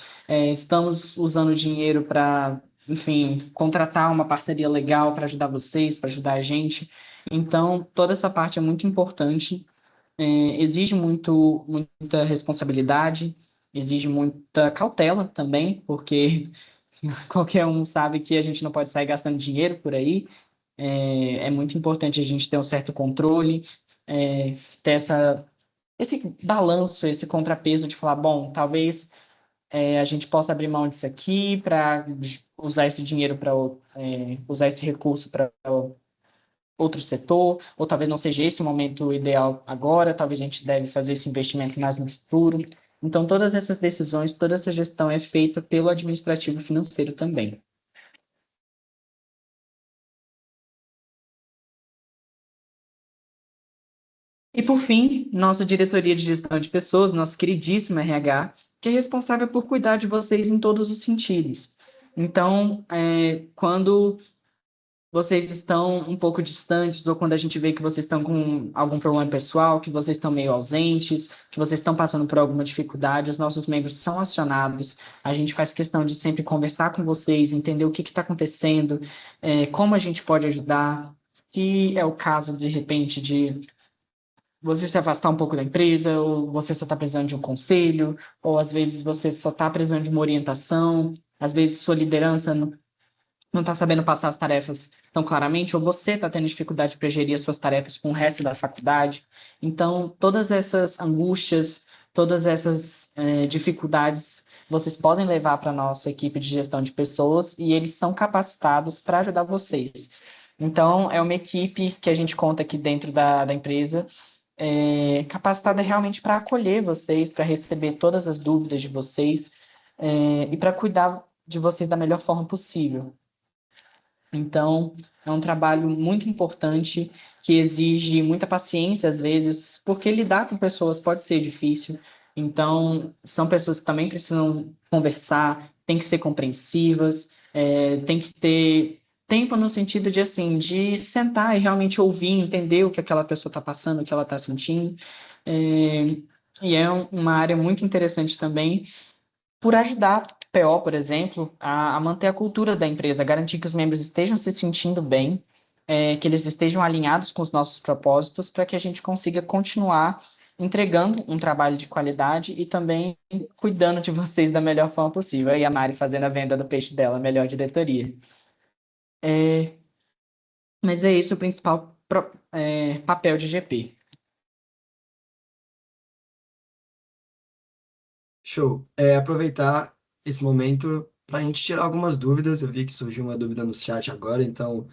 Speaker 2: estamos usando dinheiro para, enfim, contratar uma parceria legal para ajudar vocês, para ajudar a gente. Então, toda essa parte é muito importante, exige muita responsabilidade, exige muita cautela também, porque qualquer um sabe que a gente não pode sair gastando dinheiro por aí. É muito importante a gente ter um certo controle, ter esse balanço, esse contrapeso de falar, bom, talvez a gente possa abrir mão disso aqui para usar esse dinheiro para usar esse recurso para outro setor, ou talvez não seja esse o momento ideal agora, talvez a gente deve fazer esse investimento mais no futuro. Então, todas essas decisões, toda essa gestão é feita pelo administrativo financeiro também. E, por fim, nossa diretoria de gestão de pessoas, nosso queridíssimo RH, que é responsável por cuidar de vocês em todos os sentidos. Então, quando vocês estão um pouco distantes, ou quando a gente vê que vocês estão com algum problema pessoal, que vocês estão meio ausentes, que vocês estão passando por alguma dificuldade, os nossos membros são acionados. A gente faz questão de sempre conversar com vocês, entender o que está acontecendo, como a gente pode ajudar. Se é o caso, de repente, de você se afastar um pouco da empresa, ou você só está precisando de um conselho, ou às vezes você só está precisando de uma orientação, às vezes sua liderança não está sabendo passar as tarefas tão claramente, ou você está tendo dificuldade para gerir as suas tarefas com o resto da faculdade. Então, todas essas angústias, todas essas dificuldades, vocês podem levar para a nossa equipe de gestão de pessoas e eles são capacitados para ajudar vocês. Então, é uma equipe que a gente conta aqui dentro da empresa, capacitada realmente para acolher vocês, para receber todas as dúvidas de vocês, e para cuidar de vocês da melhor forma possível. Então, é um trabalho muito importante que exige muita paciência às vezes, porque lidar com pessoas pode ser difícil. Então, são pessoas que também precisam conversar, têm que ser compreensivas, tem que ter tempo no sentido de assim, de sentar e realmente ouvir, entender o que aquela pessoa está passando, o que ela está sentindo. É, e é uma área muito interessante também por ajudar o PO, por exemplo, a manter a cultura da empresa, garantir que os membros estejam se sentindo bem, que eles estejam alinhados com os nossos propósitos, para que a gente consiga continuar entregando um trabalho de qualidade e também cuidando de vocês da melhor forma possível. Aí a Mari fazendo a venda do peixe dela, melhor diretoria. É, mas é esse o principal papel de GP.
Speaker 1: Show. Aproveitar esse momento para a gente tirar algumas dúvidas. Eu vi que surgiu uma dúvida no chat agora, então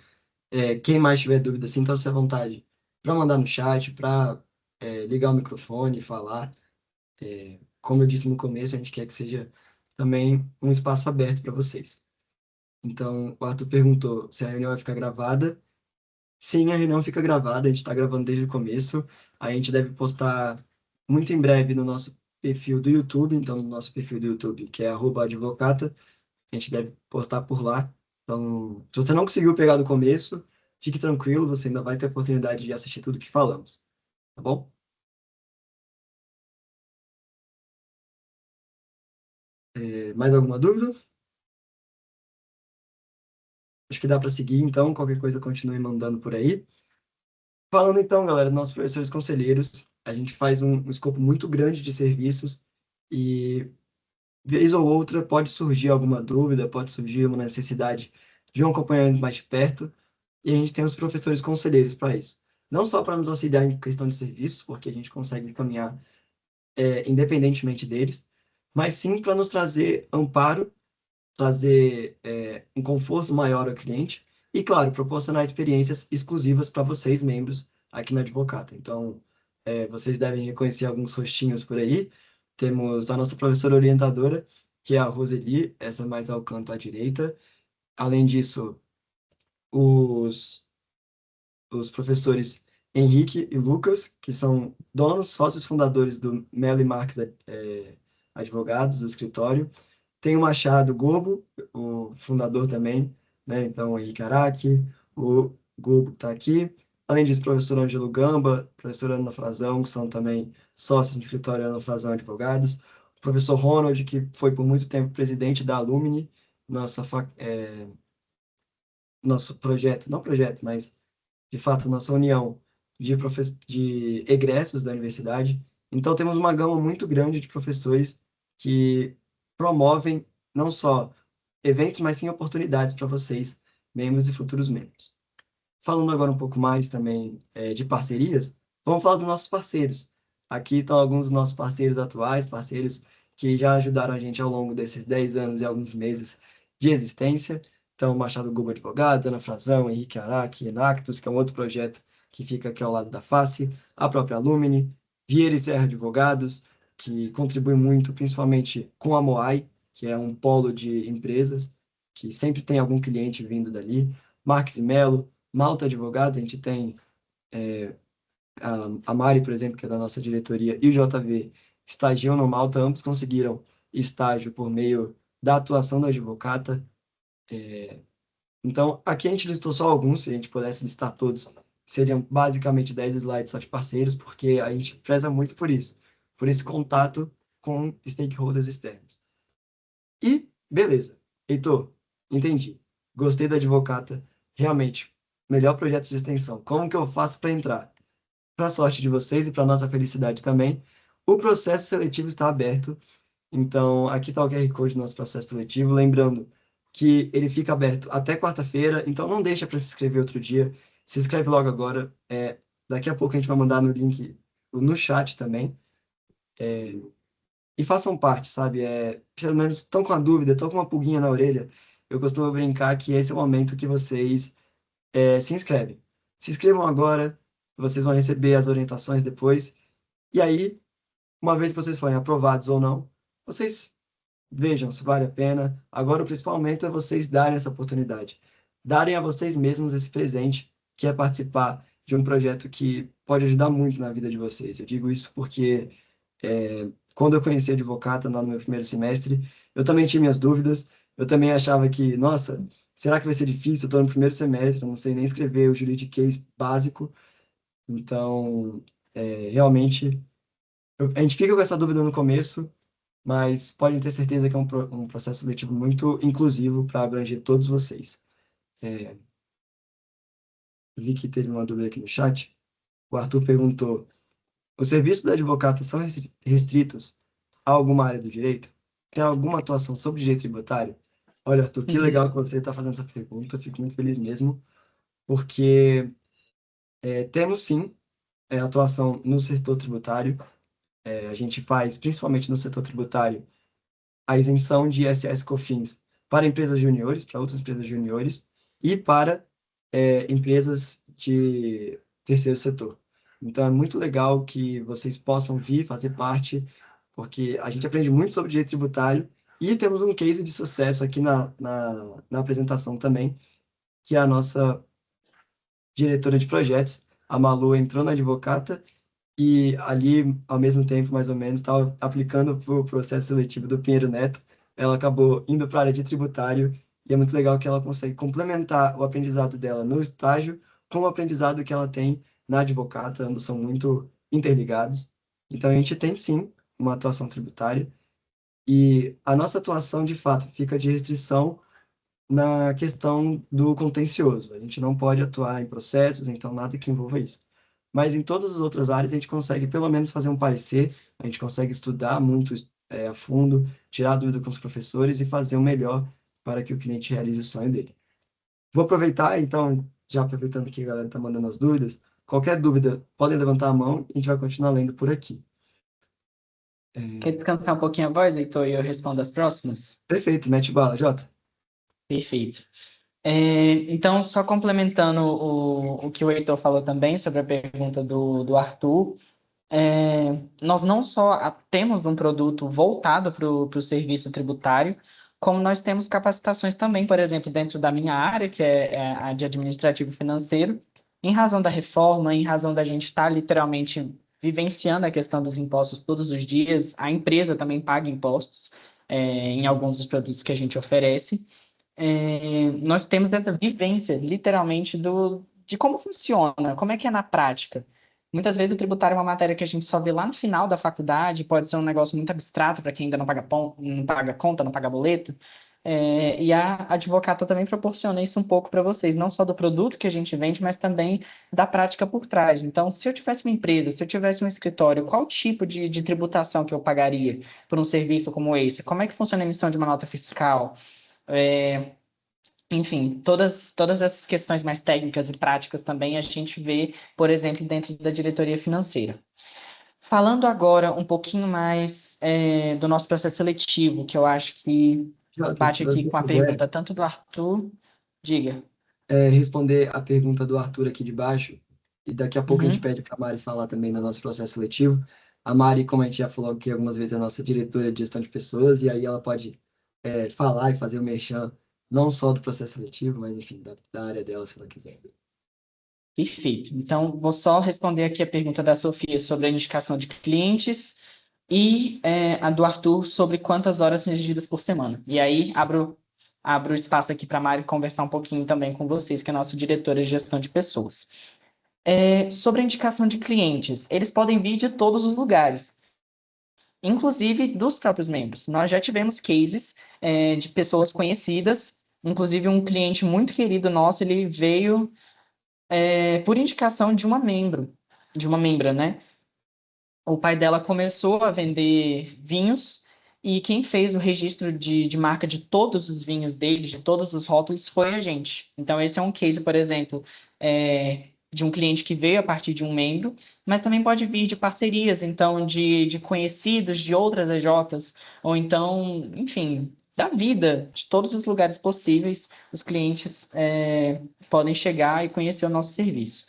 Speaker 1: quem mais tiver dúvida, sinta-se à vontade para mandar no chat, para ligar o microfone e falar. Como eu disse no começo, a gente quer que seja também um espaço aberto para vocês. Então, o Arthur perguntou se a reunião vai ficar gravada. Sim, a reunião fica gravada, a gente está gravando desde o começo. A gente deve postar muito em breve no nosso perfil do YouTube, então no nosso perfil do YouTube, que é @advocata, a gente deve postar por lá. Então, se você não conseguiu pegar do começo, fique tranquilo, você ainda vai ter a oportunidade de assistir tudo que falamos, tá bom? Mais alguma dúvida? Acho que dá para seguir, então, qualquer coisa continue mandando por aí. Falando então, galera, dos nossos professores conselheiros, a gente faz um escopo muito grande de serviços e vez ou outra pode surgir alguma dúvida, pode surgir uma necessidade de um acompanhamento mais de perto, e a gente tem os professores conselheiros para isso. Não só para nos auxiliar em questão de serviços, porque a gente consegue caminhar independentemente deles, mas sim para nos trazer amparo, trazer um conforto maior ao cliente e, claro, proporcionar experiências exclusivas para vocês, membros, aqui na Advocata. Então, vocês devem reconhecer alguns rostinhos por aí. Temos a nossa professora orientadora, que é a Roseli, essa mais ao canto à direita. Além disso, os, os professores Henrique e Lucas, que são donos, sócios fundadores do Mello e Marques Advogados, do escritório. Tem o Machado Gobo, o fundador também, né? Então, o Henrique Araque, o Gobo está aqui. Além disso, o professor Ângelo Gamba, professor Ana Frazão, que são também sócios do escritório Ana Frazão Advogados. O professor Ronald, que foi por muito tempo presidente da Alumni, nossa, nosso projeto, não projeto, mas de fato nossa união de egressos da universidade. Então, temos uma gama muito grande de professores que promovem não só eventos, mas sim oportunidades para vocês, membros e futuros membros. Falando agora um pouco mais também de parcerias, vamos falar dos nossos parceiros. Aqui estão alguns dos nossos parceiros atuais, parceiros que já ajudaram a gente ao longo desses 10 anos e alguns meses de existência. Então, Machado Google Advogados, Ana Frazão, Henrique Araque, Enactus, que é um outro projeto que fica aqui ao lado da Face, a própria Alumni, Vieira e Serra Advogados, que contribui muito, principalmente com a Moai, que é um polo de empresas, que sempre tem algum cliente vindo dali, Marques e Melo, Malta Advogados, a gente tem a Mari, por exemplo, que é da nossa diretoria, e o JV estagiam no Malta, ambos conseguiram estágio por meio da atuação da advocata. Então, aqui a gente listou só alguns, se a gente pudesse listar todos, seriam basicamente 10 slides só de parceiros, porque a gente preza muito por esse contato com stakeholders externos. E, beleza. Heitor, entendi. Gostei da advocata. Realmente, melhor projeto de extensão. Como que eu faço para entrar? Para a sorte de vocês e para nossa felicidade também, o processo seletivo está aberto. Então, aqui está o QR Code do nosso processo seletivo. Lembrando que ele fica aberto até quarta-feira, então não deixa para se inscrever outro dia. Se inscreve logo agora. Daqui a pouco a gente vai mandar no link, no chat também. E façam parte, sabe? Pelo menos estão com a dúvida, estão com uma pulguinha na orelha. Eu costumo brincar que esse é o momento que vocês se inscrevem. Se inscrevam agora, vocês vão receber as orientações depois. E aí, uma vez que vocês forem aprovados ou não, vocês vejam se vale a pena. Agora, o principal momento é vocês darem essa oportunidade. Darem a vocês mesmos esse presente, que é participar de um projeto que pode ajudar muito na vida de vocês. Eu digo isso porque quando eu conheci a advocata lá no meu primeiro semestre, eu também tinha minhas dúvidas. Eu também achava que, nossa, será que vai ser difícil? Eu estou no primeiro semestre, eu não sei nem escrever o juridiquês básico. Então, realmente, a gente fica com essa dúvida no começo, mas podem ter certeza que é um processo seletivo muito inclusivo para abranger todos vocês. É, Vi que teve uma dúvida aqui no chat. O Arthur perguntou: os serviços da advogata são restritos a alguma área do direito? Tem alguma atuação sobre direito tributário? Olha, Arthur, que legal que você está fazendo essa pergunta. Fico muito feliz mesmo, porque temos sim atuação no setor tributário. A gente faz, principalmente no setor tributário, a isenção de ISS/COFINS para empresas juniores, para outras empresas juniores e para empresas de terceiro setor. Então, é muito legal que vocês possam vir fazer parte, porque a gente aprende muito sobre direito tributário e temos um case de sucesso aqui na apresentação também, que é a nossa diretora de projetos, a Malu, entrou na advocata e ali, ao mesmo tempo, mais ou menos, estava aplicando para o processo seletivo do Pinheiro Neto. Ela acabou indo para a área de tributário e é muito legal que ela consegue complementar o aprendizado dela no estágio com o aprendizado que ela tem na advocata. Ambos são muito interligados. Então, a gente tem, sim, uma atuação tributária e a nossa atuação, de fato, fica de restrição na questão do contencioso. A gente não pode atuar em processos, então nada que envolva isso. Mas em todas as outras áreas a gente consegue pelo menos fazer um parecer, a gente consegue estudar muito a fundo, tirar dúvida com os professores e fazer o melhor para que o cliente realize o sonho dele. Vou aproveitar, então, já aproveitando que a galera está mandando as dúvidas, qualquer dúvida, podem levantar a mão e a gente vai continuar lendo por aqui.
Speaker 2: Quer descansar um pouquinho a voz, Heitor, e eu respondo as próximas?
Speaker 1: Perfeito, mete bala, Jota.
Speaker 2: Perfeito. Então, só complementando o que o Heitor falou também sobre a pergunta do Arthur, Nós não só temos um produto voltado para o serviço tributário, como nós temos capacitações também, por exemplo, dentro da minha área, que é a de administrativo financeiro, em razão da reforma, em razão da gente estar literalmente vivenciando a questão dos impostos todos os dias, a empresa também paga impostos, em alguns dos produtos que a gente oferece. Nós temos essa vivência, literalmente, de como funciona, como é que é na prática. Muitas vezes o tributário é uma matéria que a gente só vê lá no final da faculdade, pode ser um negócio muito abstrato para quem ainda não paga conta, não paga boleto. E a advocata também proporciona isso um pouco para vocês, não só do produto que a gente vende, mas também da prática por trás. Então, se eu tivesse uma empresa, se eu tivesse um escritório, qual tipo de tributação que eu pagaria por um serviço como esse? Como é que funciona a emissão de uma nota fiscal? É, Enfim, todas essas questões mais técnicas e práticas também a gente vê, por exemplo, dentro da diretoria financeira. Falando agora um pouquinho mais do nosso processo seletivo, que eu acho que
Speaker 1: Jota,
Speaker 2: bate
Speaker 1: se
Speaker 2: aqui
Speaker 1: você
Speaker 2: com a
Speaker 1: quiser
Speaker 2: pergunta tanto do Arthur, diga.
Speaker 1: responder a pergunta do Arthur aqui de baixo, e daqui a pouco a gente
Speaker 2: Uhum.
Speaker 1: pede para a Mari falar também do nosso processo seletivo. A Mari, como a gente já falou aqui algumas vezes, é a nossa diretora de gestão de pessoas, e aí ela pode falar e fazer o merchan, não só do processo seletivo, mas enfim, da área dela, se ela quiser.
Speaker 2: Perfeito. Então, vou só responder aqui a pergunta da Sofia sobre a indicação de clientes e a do Arthur sobre quantas horas são exigidas por semana. E aí, abro espaço aqui para a Mari conversar um pouquinho também com vocês, que é a nossa diretora de gestão de pessoas. Sobre a indicação de clientes, eles podem vir de todos os lugares, inclusive dos próprios membros. Nós já tivemos cases, de pessoas conhecidas, inclusive um cliente muito querido nosso, ele veio por indicação de uma membra, né? O pai dela começou a vender vinhos e quem fez o registro de marca de todos os vinhos dele, de todos os rótulos, foi a gente. Então, esse é um case, por exemplo, de um cliente que veio a partir de um membro, mas também pode vir de parcerias, então, de conhecidos de outras EJs, ou então, enfim, da vida, de todos os lugares possíveis, os clientes podem chegar e conhecer o nosso serviço.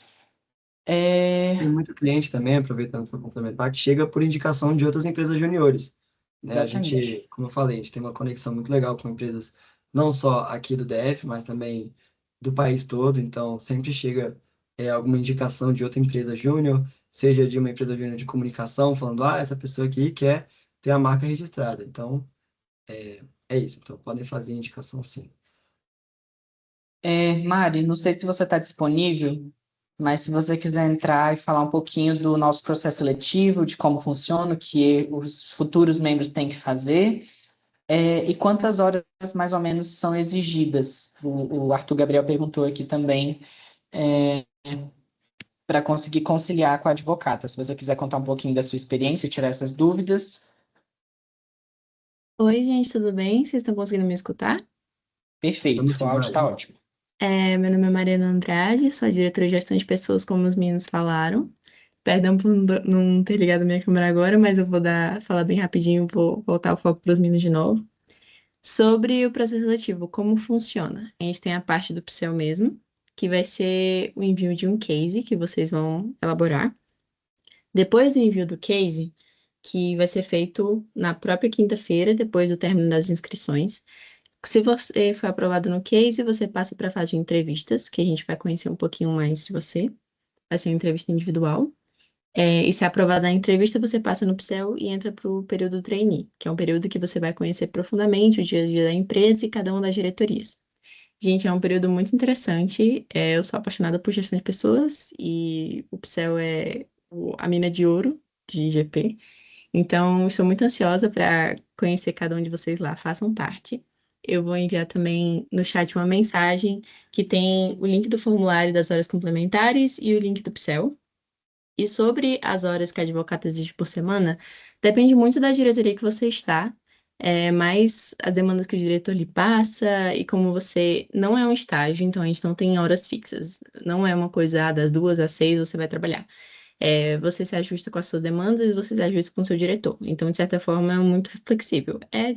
Speaker 1: Tem muito cliente também, aproveitando para complementar, que chega por indicação de outras empresas juniores. Né? A
Speaker 2: Exatamente.
Speaker 1: gente, como eu falei, a gente tem uma conexão muito legal com empresas não só aqui do DF, mas também do país todo. Então, sempre chega alguma indicação de outra empresa júnior, seja de uma empresa júnior de comunicação, falando, essa pessoa aqui quer ter a marca registrada. Então, é isso. Então, podem fazer indicação sim.
Speaker 2: Mari, não sei se você está disponível, mas se você quiser entrar e falar um pouquinho do nosso processo seletivo, de como funciona, o que os futuros membros têm que fazer, e quantas horas mais ou menos são exigidas. O Arthur Gabriel perguntou aqui também, para conseguir conciliar com a advocata. Se você quiser contar um pouquinho da sua experiência e tirar essas dúvidas,
Speaker 3: Oi, gente, tudo bem? Vocês estão conseguindo me escutar?
Speaker 2: perfeito,
Speaker 1: Vamos
Speaker 2: o
Speaker 1: sim,
Speaker 2: áudio está
Speaker 1: Mari.
Speaker 2: ótimo.
Speaker 3: Meu nome é Mariana Andrade, sou a diretora de gestão de pessoas, como os meninos falaram. Perdão por não ter ligado a minha câmera agora, mas eu vou falar bem rapidinho, vou voltar o foco para os meninos de novo. Sobre o processo seletivo, como funciona? A gente tem a parte do Psel mesmo, que vai ser o envio de um case que vocês vão elaborar. Depois do envio do case, que vai ser feito na própria quinta-feira, depois do término das inscrições. Se você foi aprovado no case, você passa para a fase de entrevistas, que a gente vai conhecer um pouquinho mais de você. Vai ser uma entrevista individual. E se aprovado na entrevista, você passa no Psel e entra para o período trainee, que é um período que você vai conhecer profundamente o dia a dia da empresa e cada uma das diretorias. Gente, é um período muito interessante. Eu sou apaixonada por gestão de pessoas e o Psel é a mina de ouro de IGP. Então, estou muito ansiosa para conhecer cada um de vocês lá. Façam parte. Eu vou enviar também no chat uma mensagem que tem o link do formulário das horas complementares e o link do Psel. E sobre as horas que a advogata exige por semana, depende muito da diretoria que você está, mas as demandas que o diretor lhe passa e como você não é um estágio, então a gente não tem horas fixas. Não é uma coisa, das 2 às 6 você vai trabalhar. Você se ajusta com as suas demandas e você se ajusta com o seu diretor. Então, de certa forma, é muito flexível. É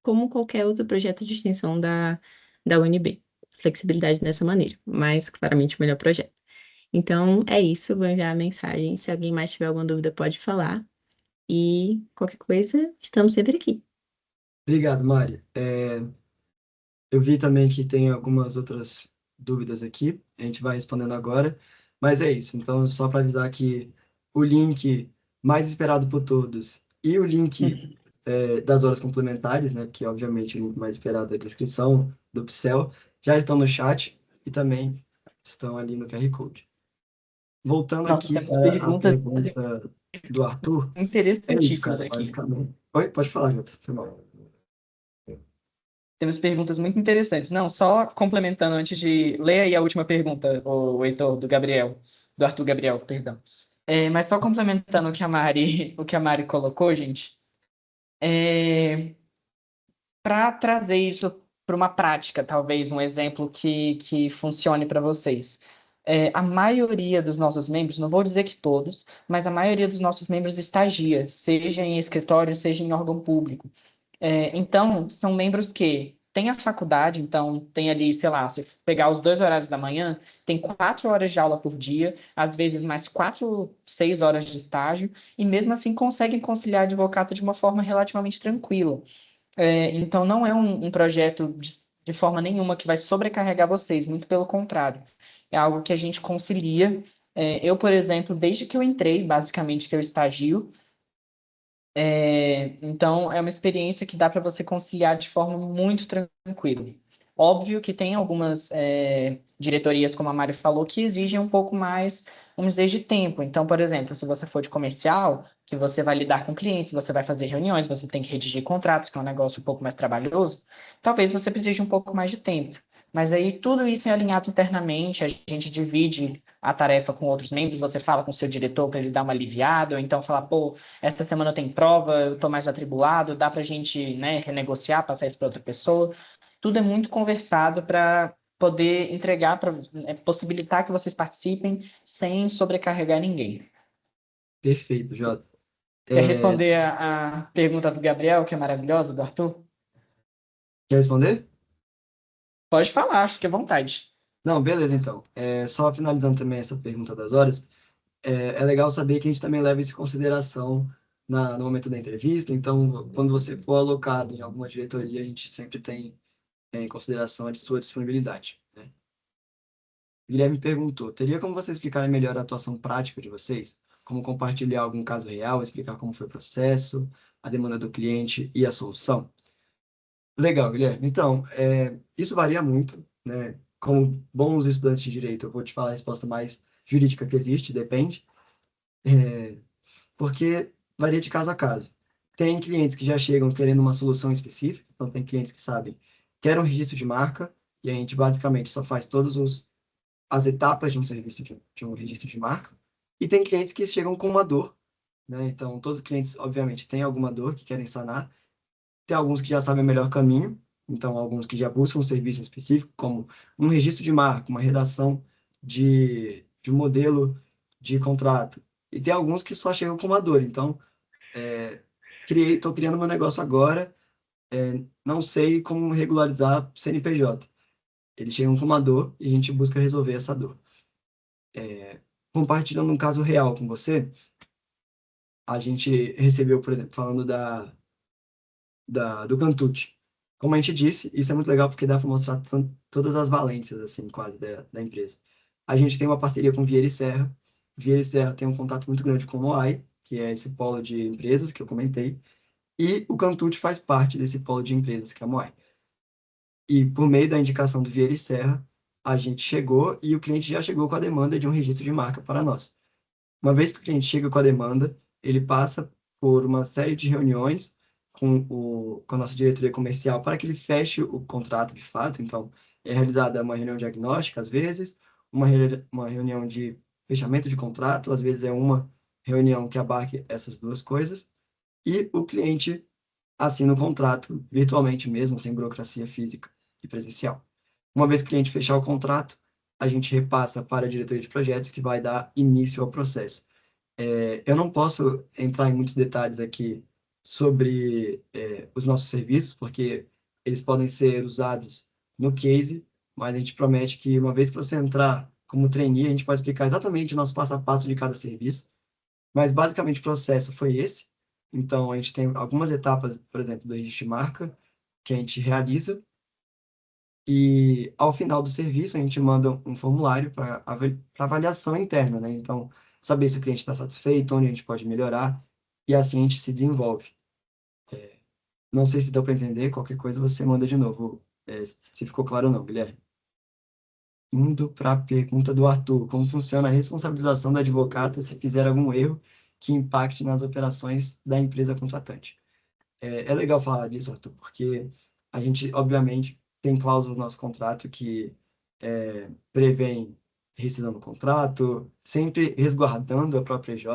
Speaker 3: como qualquer outro projeto de extensão da UNB. Flexibilidade dessa maneira, mas claramente o melhor projeto. Então, é isso. Vou enviar a mensagem. Se alguém mais tiver alguma dúvida, pode falar. E qualquer coisa, estamos sempre aqui.
Speaker 1: Obrigado, Mari. Eu vi também que tem algumas outras dúvidas aqui, a gente vai respondendo agora, mas é isso. Então, só para avisar que o link mais esperado por todos e o link das horas complementares, né, que obviamente o link mais esperado é a descrição do Pixel, já estão no chat e também estão ali no QR Code. Voltando
Speaker 2: Nossa,
Speaker 1: aqui
Speaker 2: temos
Speaker 1: para a
Speaker 2: perguntas
Speaker 1: pergunta do Arthur, é isso,
Speaker 2: interessantíssimas
Speaker 1: cara,
Speaker 2: aqui.
Speaker 1: basicamente. Oi, pode falar, Jota, foi mal.
Speaker 2: Temos perguntas muito interessantes. Não, só complementando antes de ler aí a última pergunta, o Heitor, do Arthur Gabriel, perdão. Mas só complementando o que a Mari colocou, gente, para trazer isso para uma prática, talvez um exemplo que funcione para vocês. A maioria dos nossos membros, não vou dizer que todos, mas a maioria dos nossos membros estagia, seja em escritório, seja em órgão público. Então, são membros que têm a faculdade, então tem ali, sei lá, se pegar os 2 horários da manhã, tem 4 horas de aula por dia, às vezes mais 4, 6 horas de estágio, e mesmo assim conseguem conciliar advogado de uma forma relativamente tranquila. Então, não é um projeto de forma nenhuma que vai sobrecarregar vocês, muito pelo contrário. É algo que a gente concilia. Eu, por exemplo, desde que eu entrei, basicamente, que eu estagio, então, é uma experiência que dá para você conciliar de forma muito tranquila. Óbvio que tem algumas diretorias, como a Mari falou, que exigem um pouco mais, vamos dizer, de tempo. Então, por exemplo, se você for de comercial, que você vai lidar com clientes, você vai fazer reuniões, você tem que redigir contratos, que é um negócio um pouco mais trabalhoso, talvez você precise de um pouco mais de tempo. Mas aí tudo isso é alinhado internamente, a gente divide a tarefa com outros membros, você fala com o seu diretor para ele dar uma aliviada, ou então falar, pô, essa semana eu tenho prova, eu estou mais atribulado, dá para a gente, né, renegociar, passar isso para outra pessoa. Tudo é muito conversado para poder entregar, para possibilitar que vocês participem sem sobrecarregar ninguém.
Speaker 1: Perfeito, Jota.
Speaker 2: Quer
Speaker 1: É,
Speaker 2: responder a pergunta do Gabriel, que é maravilhosa, do Arthur?
Speaker 1: quer responder?
Speaker 2: Pode falar, fique à vontade.
Speaker 1: Não, beleza, então. Só finalizando também essa pergunta das horas, é legal saber que a gente também leva isso em consideração no momento da entrevista. Então, quando você for alocado em alguma diretoria, a gente sempre tem em consideração a sua disponibilidade, né? Guilherme perguntou: teria como vocês explicarem melhor a atuação prática de vocês? Como compartilhar algum caso real, explicar como foi o processo, a demanda do cliente e a solução? Legal, Guilherme. Então, isso varia muito, né? Como bons estudantes de direito, eu vou te falar a resposta mais jurídica que existe, depende, porque varia de caso a caso. Tem clientes que já chegam querendo uma solução específica, então tem clientes que sabem, quer um registro de marca, e a gente basicamente só faz todas as etapas de um serviço de um registro de marca, e tem clientes que chegam com uma dor, né? Então, todos os clientes, obviamente, têm alguma dor que querem sanar. Tem alguns que já sabem o melhor caminho, então alguns que já buscam um serviço específico, como um registro de marca, uma redação de um modelo de contrato. E tem alguns que só chegam com uma dor. Então, estou criando meu negócio agora, não sei como regularizar CNPJ. Eles chegam com uma dor e a gente busca resolver essa dor. Compartilhando um caso real com você, a gente recebeu, por exemplo, falando do Cantucci. Como a gente disse, isso é muito legal porque dá para mostrar todas as valências, assim, quase, da empresa. A gente tem uma parceria com Vieira e Serra. Vieira e Serra tem um contato muito grande com o Moai, que é esse polo de empresas que eu comentei, e o Cantucci faz parte desse polo de empresas, que é a Moai. E por meio da indicação do Vieira e Serra, a gente chegou e o cliente já chegou com a demanda de um registro de marca para nós. Uma vez que o cliente chega com a demanda, ele passa por uma série de reuniões com a nossa diretoria comercial para que ele feche o contrato de fato. Então, é realizada uma reunião diagnóstica, às vezes, uma reunião de fechamento de contrato, às vezes é uma reunião que abarque essas duas coisas, e o cliente assina o contrato virtualmente mesmo, sem burocracia física e presencial. Uma vez que o cliente fechar o contrato, a gente repassa para a diretoria de projetos, que vai dar início ao processo. Eu não posso entrar em muitos detalhes aqui sobre os nossos serviços, porque eles podem ser usados no case, mas a gente promete que uma vez que você entrar como trainee, a gente pode explicar exatamente o nosso passo a passo de cada serviço, mas basicamente o processo foi esse. Então, a gente tem algumas etapas, por exemplo, do registro de marca, que a gente realiza, e ao final do serviço a gente manda um formulário para avaliação interna, né? Então, saber se o cliente está satisfeito, onde a gente pode melhorar, e assim a gente se desenvolve. Não sei se deu para entender, qualquer coisa você manda de novo, se ficou claro ou não, Guilherme. Indo para a pergunta do Arthur, como funciona a responsabilização do advogado se fizer algum erro que impacte nas operações da empresa contratante? É legal falar disso, Arthur, porque a gente, obviamente, tem cláusulas no nosso contrato que prevêem rescisão do contrato, sempre resguardando a própria EJ,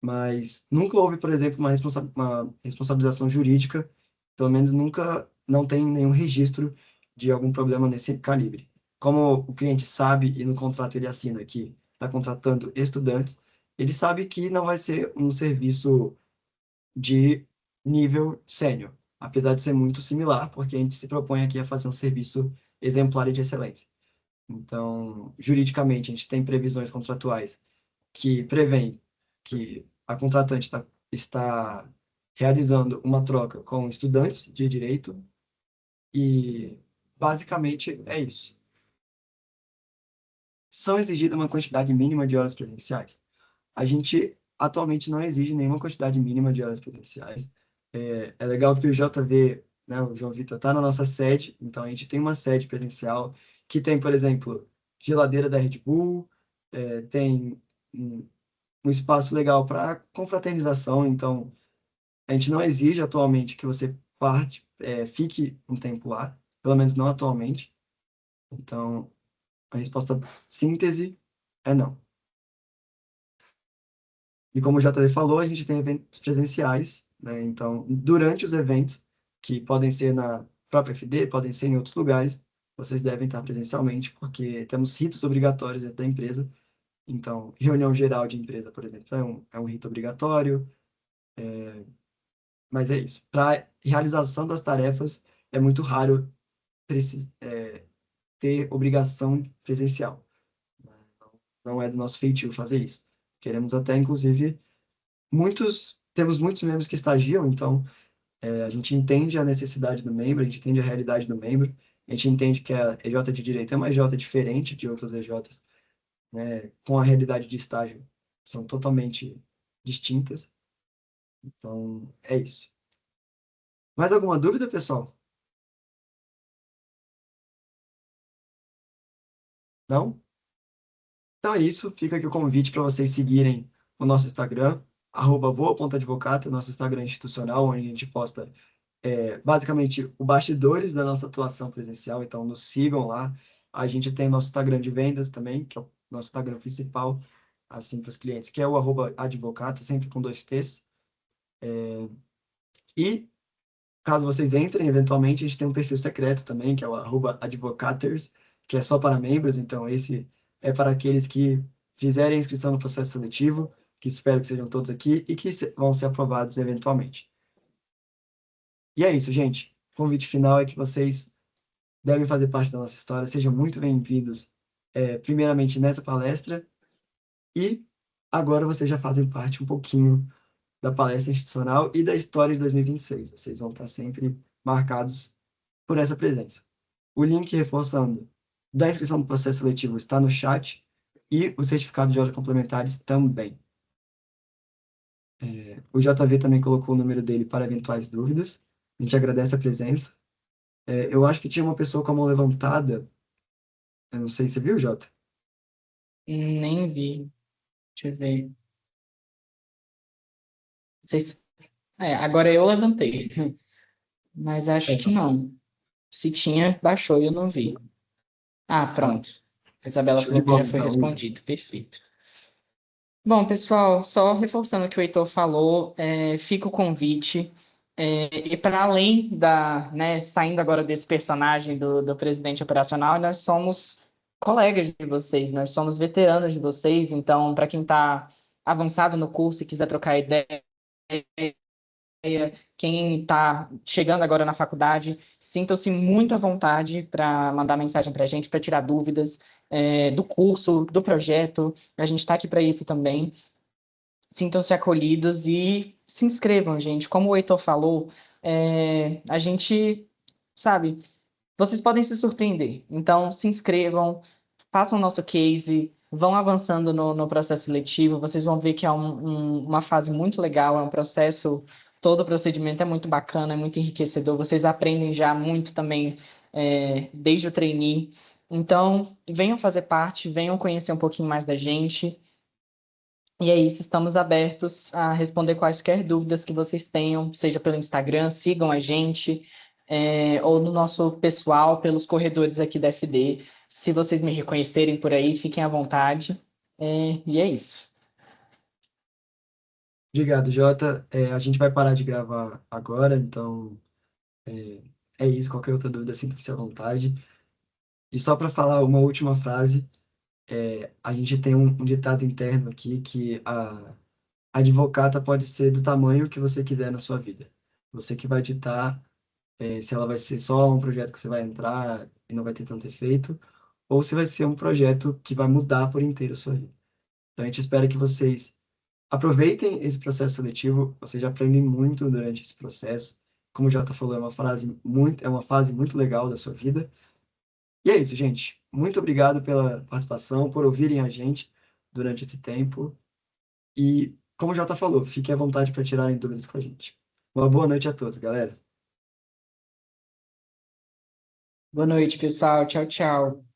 Speaker 1: mas nunca houve, por exemplo, uma responsabilização jurídica, pelo menos nunca, não tem nenhum registro de algum problema nesse calibre. Como o cliente sabe e no contrato ele assina que está contratando estudantes, ele sabe que não vai ser um serviço de nível sênior, apesar de ser muito similar, porque a gente se propõe aqui a fazer um serviço exemplar e de excelência. Então, juridicamente, a gente tem previsões contratuais que prevêem que a contratante está realizando uma troca com estudantes de direito e, basicamente, é isso. São exigidas uma quantidade mínima de horas presenciais. A gente atualmente não exige nenhuma quantidade mínima de horas presenciais. É legal que o JV, né, o João Vitor, está na nossa sede, então a gente tem uma sede presencial que tem, por exemplo, geladeira da Red Bull, tem um espaço legal para confraternização, então a gente não exige atualmente que você fique um tempo lá, pelo menos não atualmente. Então, a resposta síntese é não. E como o JV falou, a gente tem eventos presenciais, né? Então, durante os eventos, que podem ser na própria FD, podem ser em outros lugares, vocês devem estar presencialmente, porque temos ritos obrigatórios dentro da empresa. Então, reunião geral de empresa, por exemplo, é um rito obrigatório, mas é isso. Para realização das tarefas, é muito raro ter obrigação presencial. Não é do nosso feitio fazer isso. Queremos até, inclusive, temos muitos membros que estagiam, então a gente entende a necessidade do membro, a gente entende a realidade do membro, a gente entende que a EJ de Direito é uma EJ diferente de outras EJs, né, com a realidade de estágio, são totalmente distintas. Então, é isso. Mais alguma dúvida, pessoal? Não? Então é isso, fica aqui o convite para vocês seguirem o nosso Instagram, @voa.advocata, nosso Instagram institucional, onde a gente posta basicamente o bastidores da nossa atuação presencial, então nos sigam lá. A gente tem nosso Instagram de vendas também, que é o nosso Instagram principal, assim, para os clientes, que é o @advocata, sempre com 2 T's. E caso vocês entrem, eventualmente, a gente tem um perfil secreto também, que é o @advocaters, que é só para membros, então esse é para aqueles que fizerem a inscrição no processo seletivo, que espero que sejam todos aqui e que vão ser aprovados eventualmente. E é isso, gente. O convite final é que vocês devem fazer parte da nossa história. Sejam muito bem-vindos, primeiramente nessa palestra, e agora vocês já fazem parte um pouquinho da palestra institucional e da história de 2026. Vocês vão estar sempre marcados por essa presença. O link reforçando da inscrição do processo seletivo está no chat e o certificado de horas complementares também. O JV também colocou o número dele para eventuais dúvidas. A gente agradece a presença. Eu acho que tinha uma pessoa com a mão levantada. Eu não sei, você viu, Jota?
Speaker 2: Nem vi. Deixa eu ver. Não sei se... agora eu levantei. Mas acho que não. Se tinha, baixou e eu não vi. Ah,
Speaker 1: Ah,
Speaker 2: pronto. A Isabela
Speaker 1: show de
Speaker 2: falou que já
Speaker 1: bola,
Speaker 2: foi
Speaker 1: então, Isa.
Speaker 2: respondido. Perfeito. Bom, pessoal, só reforçando o que o Heitor falou, fica o convite. E para além né, saindo agora desse personagem do presidente operacional, nós somos colegas de vocês, nós somos veteranos de vocês. Então, para quem está avançado no curso e quiser trocar ideia, quem está chegando agora na faculdade, sintam-se muito à vontade para mandar mensagem para a gente, para tirar dúvidas do curso, do projeto. A gente está aqui para isso também. Sintam-se acolhidos e se inscrevam, gente. Como o Heitor falou, a gente, sabe, vocês podem se surpreender. Então, se inscrevam, façam o nosso case, vão avançando no processo seletivo. Vocês vão ver que é uma fase muito legal, é um processo, todo o procedimento é muito bacana, é muito enriquecedor. Vocês aprendem já muito também, desde o trainee. Então, venham fazer parte, venham conhecer um pouquinho mais da gente. E é isso, estamos abertos a responder quaisquer dúvidas que vocês tenham, seja pelo Instagram, sigam a gente, ou no nosso pessoal, pelos corredores aqui da FD. Se vocês me reconhecerem por aí, fiquem à vontade. E é isso.
Speaker 1: Obrigado, Jota. A gente vai parar de gravar agora, então é isso. Qualquer outra dúvida, sinta-se à vontade. E só para falar uma última frase, a gente tem um ditado interno aqui que a advocata pode ser do tamanho que você quiser na sua vida. Você que vai ditar se ela vai ser só um projeto que você vai entrar e não vai ter tanto efeito, ou se vai ser um projeto que vai mudar por inteiro a sua vida. Então a gente espera que vocês aproveitem esse processo seletivo, vocês já aprendem muito durante esse processo. Como o Jota falou, é uma fase muito legal da sua vida. E é isso, gente. Muito obrigado pela participação, por ouvirem a gente durante esse tempo. E, como o Jota falou, fiquem à vontade para tirarem dúvidas com a gente. Uma boa noite a todos, galera.
Speaker 2: Boa noite, pessoal. Tchau, tchau.